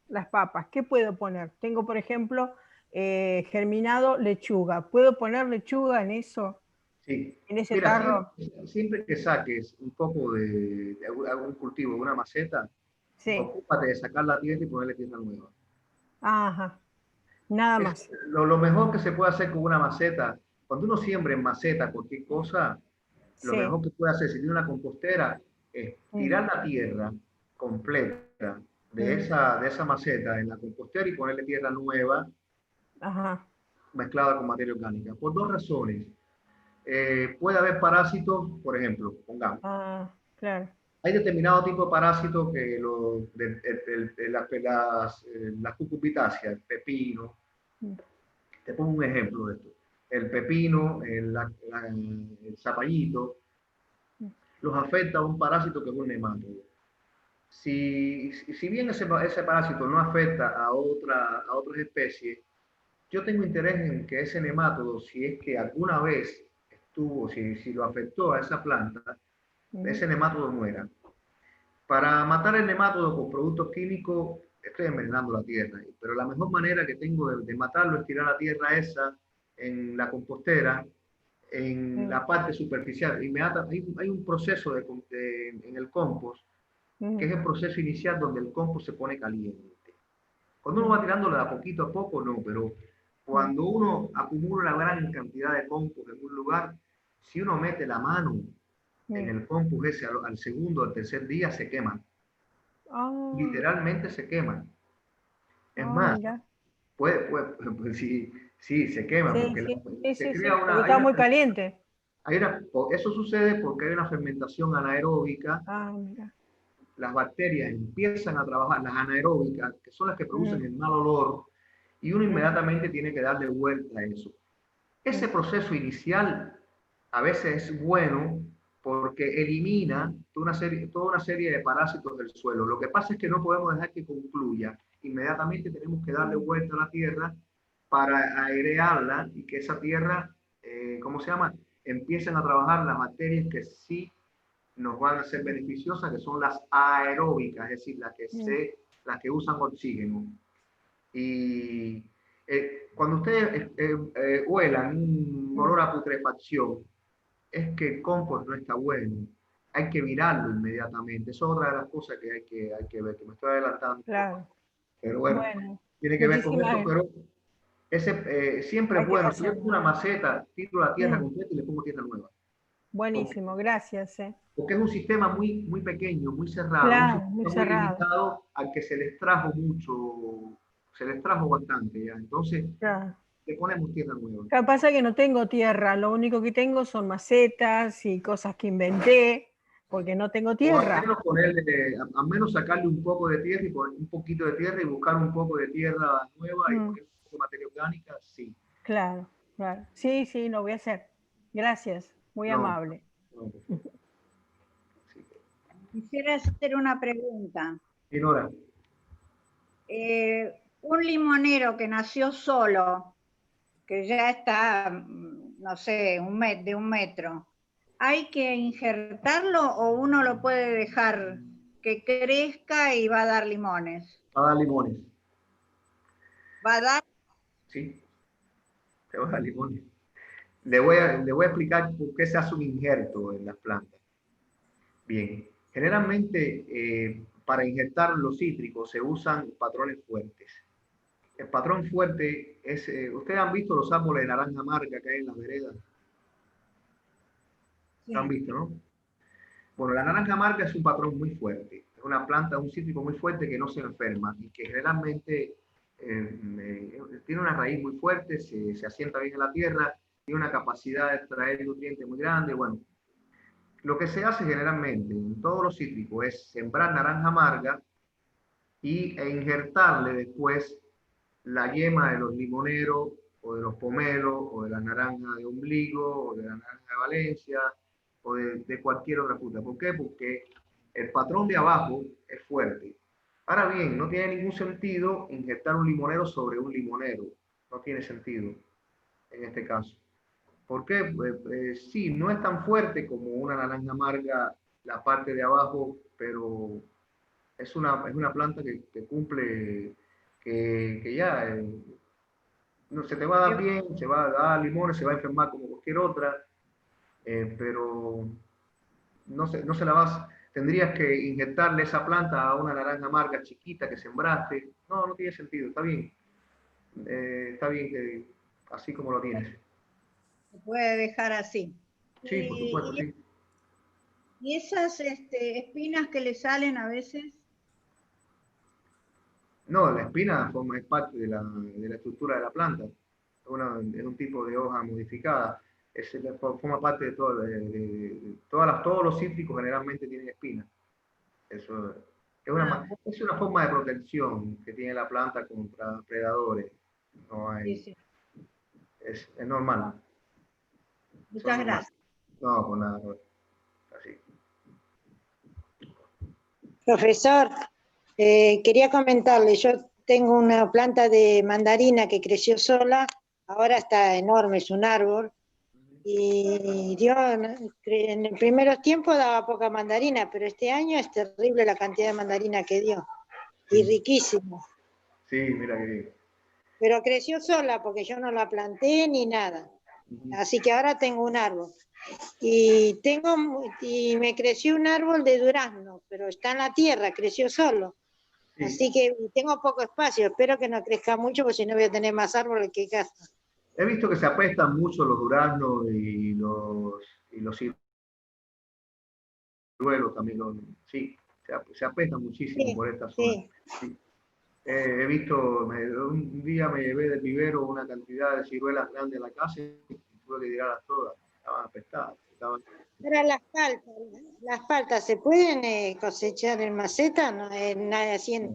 las papas, ¿qué puedo poner? Tengo, por ejemplo, germinado lechuga. ¿Puedo poner lechuga en eso? Sí. En ese tarro. Siempre que saques un poco de algún cultivo de una maceta, sí, ocúpate de sacar la tierra y ponerle tierra nueva. Ajá. Nada más. Lo mejor que se puede hacer con una maceta, cuando uno siembra en maceta cualquier cosa, lo mejor que puede hacer si tiene una compostera es tirar la tierra completa de esa maceta en la compostera y ponerle tierra nueva, mezclada con materia orgánica. Por dos razones. Puede haber parásitos, por ejemplo, pongamos. Claro. Hay determinado tipo de parásitos que las cucurbitáceas, el pepino. Te pongo un ejemplo de esto. El pepino, el zapallito, los afecta a un parásito que es un nemátodo. Si bien ese parásito no afecta a otras especies, yo tengo interés en que ese nemátodo, si es que alguna vez si lo afectó a esa planta, ese nemátodo muera. Para matar el nemátodo con productos químicos, estoy envenenando la tierra. Pero la mejor manera que tengo de matarlo es tirar la tierra esa en la compostera, en la parte superficial. Hay un proceso en el compost, que es el proceso inicial donde el compost se pone caliente. Cuando uno va tirándolo de a poco, no, pero cuando uno acumula una gran cantidad de compost en un lugar, si uno mete la mano en el compost ese al segundo, al tercer día, se queman. Literalmente se queman. Es más, sí, se queman. Porque se crea está muy caliente. Eso sucede porque hay una fermentación anaeróbica. Las bacterias empiezan a trabajar, las anaeróbicas, que son las que producen el mal olor, y uno inmediatamente tiene que darle vuelta a eso. Ese proceso inicial a veces es bueno porque elimina toda una serie de parásitos del suelo. Lo que pasa es que no podemos dejar que concluya. Inmediatamente tenemos que darle vuelta a la tierra para airearla y que esa tierra, empiecen a trabajar las bacterias que sí nos van a ser beneficiosas, que son las aeróbicas, es decir, las que usan oxígeno. Y cuando ustedes huelan un olor a putrefacción, es que el compost no está bueno. Hay que mirarlo inmediatamente. Eso es otra de las cosas que hay que ver, que me estoy adelantando. Claro. Pero bueno, tiene que ver con eso, pero siempre es bueno. Si yo pongo una maceta, tiro la tierra completa y le pongo tierra nueva. Buenísimo, gracias. Porque es un sistema muy, muy pequeño, muy cerrado. Claro, muy limitado al que se les trajo mucho, se les trajo bastante ya. Entonces, le ponemos tierra nueva. Lo que pasa es que no tengo tierra, lo único que tengo son macetas y cosas que inventé, porque no tengo tierra. Al menos sacarle un poco de tierra y poner un poquito de tierra y buscar un poco de tierra nueva y poner un poco de materia orgánica, sí. Claro. Claro. Sí, sí, lo voy a hacer. Gracias, muy amable. Quisiera hacer una pregunta. Sí, Nora. Un limonero que nació solo, que ya está, no sé, de 1 metro, ¿hay que injertarlo o uno lo puede dejar que crezca y va a dar limones? Va a dar limones. ¿Va a dar? Sí, te va a dar limones. Le voy a explicar por qué se hace un injerto en las plantas. Bien, generalmente para injertar los cítricos se usan patrones fuertes. El patrón fuerte es, ustedes han visto los árboles de naranja amarga que hay en las veredas. Sí. ¿Lo han visto, no? Bueno, la naranja amarga es un patrón muy fuerte. Es una planta, un cítrico muy fuerte que no se enferma y que generalmente tiene una raíz muy fuerte, se asienta bien en la tierra, tiene una capacidad de extraer nutrientes muy grande. Bueno, lo que se hace generalmente en todos los cítricos es sembrar naranja amarga e injertarle después la yema de los limoneros o de los pomelos o de la naranja de ombligo o de la naranja de Valencia o de cualquier otra fruta. ¿Por qué? Porque el patrón de abajo es fuerte. Ahora bien, no tiene ningún sentido injertar un limonero sobre un limonero. No tiene sentido en este caso. ¿Por qué? Sí, no es tan fuerte como una naranja amarga la parte de abajo, pero es una planta que cumple, que ya no, se te va a dar bien, se va a dar limones, se va a enfermar como cualquier otra, pero no se la vas, tendrías que inyectarle esa planta a una naranja amarga chiquita que sembraste. No, no tiene sentido, está bien que así como lo tienes. Se puede dejar así. Sí, por supuesto, sí. ¿Y esas espinas que le salen a veces? No, la espina es parte de la estructura de la planta. Es un tipo de hoja modificada. Forma parte de todo. Todos los cítricos generalmente tienen espinas. Eso es una forma de protección que tiene la planta contra predadores. No hay, Sí. es normal. Muchas gracias. No, con nada. Así. Profesor, quería comentarle, yo tengo una planta de mandarina que creció sola, ahora está enorme, es un árbol, y dio, en el primeros tiempos daba poca mandarina, pero este año es terrible la cantidad de mandarina que dio, y riquísimo. Sí, mira qué bien. Pero creció sola porque yo no la planté ni nada, así que ahora tengo un árbol. Y me creció un árbol de durazno, pero está en la tierra, creció solo. Sí. Así que tengo poco espacio, espero que no crezca mucho, porque si no voy a tener más árboles que casa. He visto que se apestan mucho los duraznos y los ciruelos también. Sí, se apestan muchísimo por esta zona. Sí. Sí. He visto, un día me llevé del vivero una cantidad de ciruelas grandes a la casa y tuve que tirarlas todas, estaban apestadas. Ahora las paltas, ¿se pueden cosechar en maceta? ¿No? Así en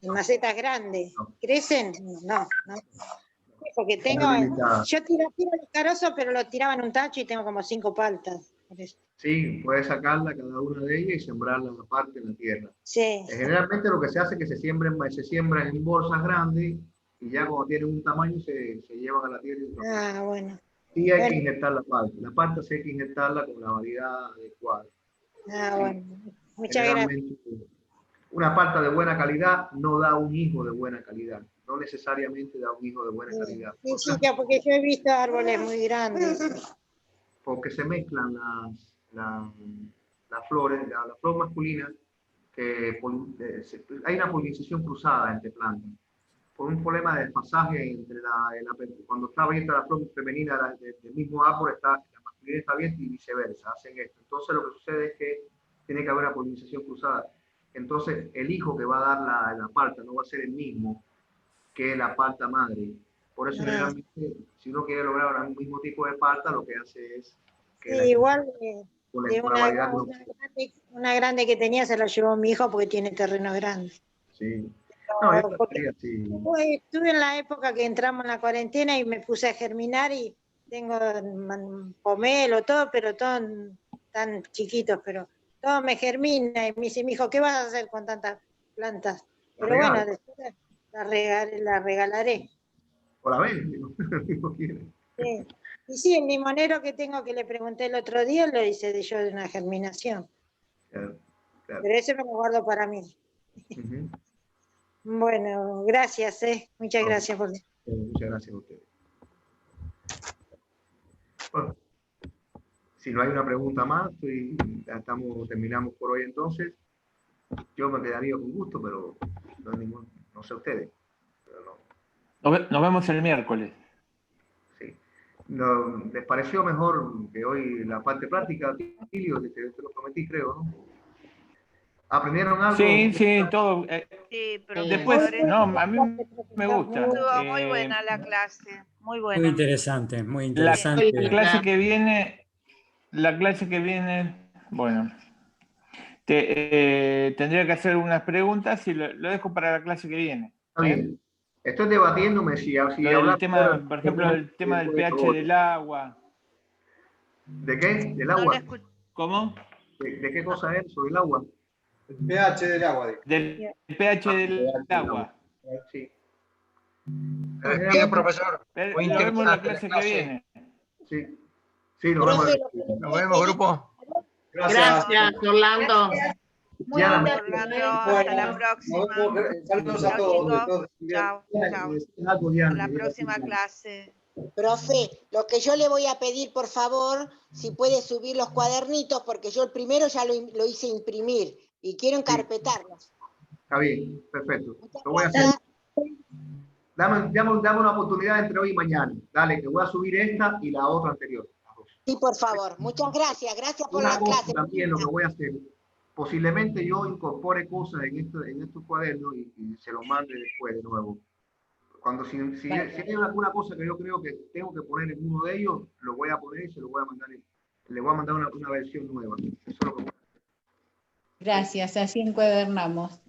macetas grandes. No. ¿Crecen? No. Porque yo tiro los carozos, pero los tiraba en un tacho y tengo como 5 paltas. Sí, puedes sacarla cada una de ellas y sembrarla aparte en la tierra. Sí. Generalmente lo que se hace es que se siembran en bolsas grandes y ya cuando tienen un tamaño se llevan a la tierra. Bueno. Sí hay que inyectar la palta. La palta sí hay que inyectarla con la variedad adecuada. Bueno. Muchas gracias. Una palta de buena calidad no da un hijo de buena calidad. No necesariamente da un hijo de buena calidad. Sí, porque yo he visto árboles muy grandes. Porque se mezclan las flores, la flor masculina, hay una polinización cruzada entre plantas. Por un problema de desfasaje entre cuando está abierta la flor femenina del mismo árbol, la masculina está abierta y viceversa, hacen esto. Entonces lo que sucede es que tiene que haber una polinización cruzada. Entonces el hijo que va a dar la palta no va a ser el mismo que la palta madre. Por eso generalmente, si uno quiere lograr un mismo tipo de palta, lo que hace es que igual de una grande que tenía se la llevó mi hijo porque tiene terreno grande. Sí. No, yo preferiría así. Estuve en la época que entramos en la cuarentena y me puse a germinar y tengo pomelo, todo, pero todo tan chiquitos, pero todo me germina. Y me dice, mijo, ¿qué vas a hacer con tantas plantas? Pero bueno, después la regalaré. O la vende, ¿no? Sí. Y sí, el limonero que tengo que le pregunté el otro día lo hice yo de una germinación. Claro, claro. Pero ese me lo guardo para mí. Bueno, gracias, muchas gracias por... Muchas gracias a ustedes. Bueno, si no hay una pregunta más, terminamos por hoy entonces. Yo me quedaría con gusto, pero no hay no sé ustedes. Pero no. Nos vemos el miércoles. Sí. No, ¿les pareció mejor que hoy la parte práctica, Tilio? Te lo prometí, creo, ¿no? ¿Aprendieron algo? Sí, todo. Sí, pero después, no, a mí me gusta. Estuvo muy buena la clase, muy buena. Muy interesante, muy interesante. La clase que viene, bueno, tendría que hacer unas preguntas y lo dejo para la clase que viene. Está bien. Estoy debatiéndome si el tema, por ejemplo, el tema del pH del agua. ¿De qué? ¿Del agua? ¿Cómo? ¿De qué cosa es eso, del agua? El pH del agua. Del pH del agua. Sí. Bien, profesor. Muy nos vemos la clase que viene. Sí. Sí, nos vemos. Nos vemos, grupo. Gracias, Orlando. Muy bien, Orlando. Hasta la próxima. Saludos a todos. Chao, chao. Hasta la próxima clase. Profe, lo que yo le voy a pedir, por favor, si puede subir los cuadernitos, porque yo el primero ya lo hice imprimir y quiero encarpetarlos. Está bien, perfecto. Lo voy a hacer. Dame una oportunidad entre hoy y mañana. Dale, que voy a subir esta y la otra anterior. Sí, por favor. Muchas gracias. Gracias por la clase. También lo que voy a hacer, posiblemente yo incorpore cosas en estos cuadernos y se los mande después de nuevo. Si hay alguna cosa que yo creo que tengo que poner en uno de ellos, lo voy a poner y se lo voy a mandar. Le voy a mandar una versión nueva. Eso es lo que voy a hacer. Gracias, así encuadernamos.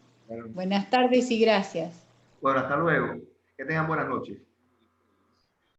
Buenas tardes y gracias. Bueno, hasta luego. Que tengan buenas noches.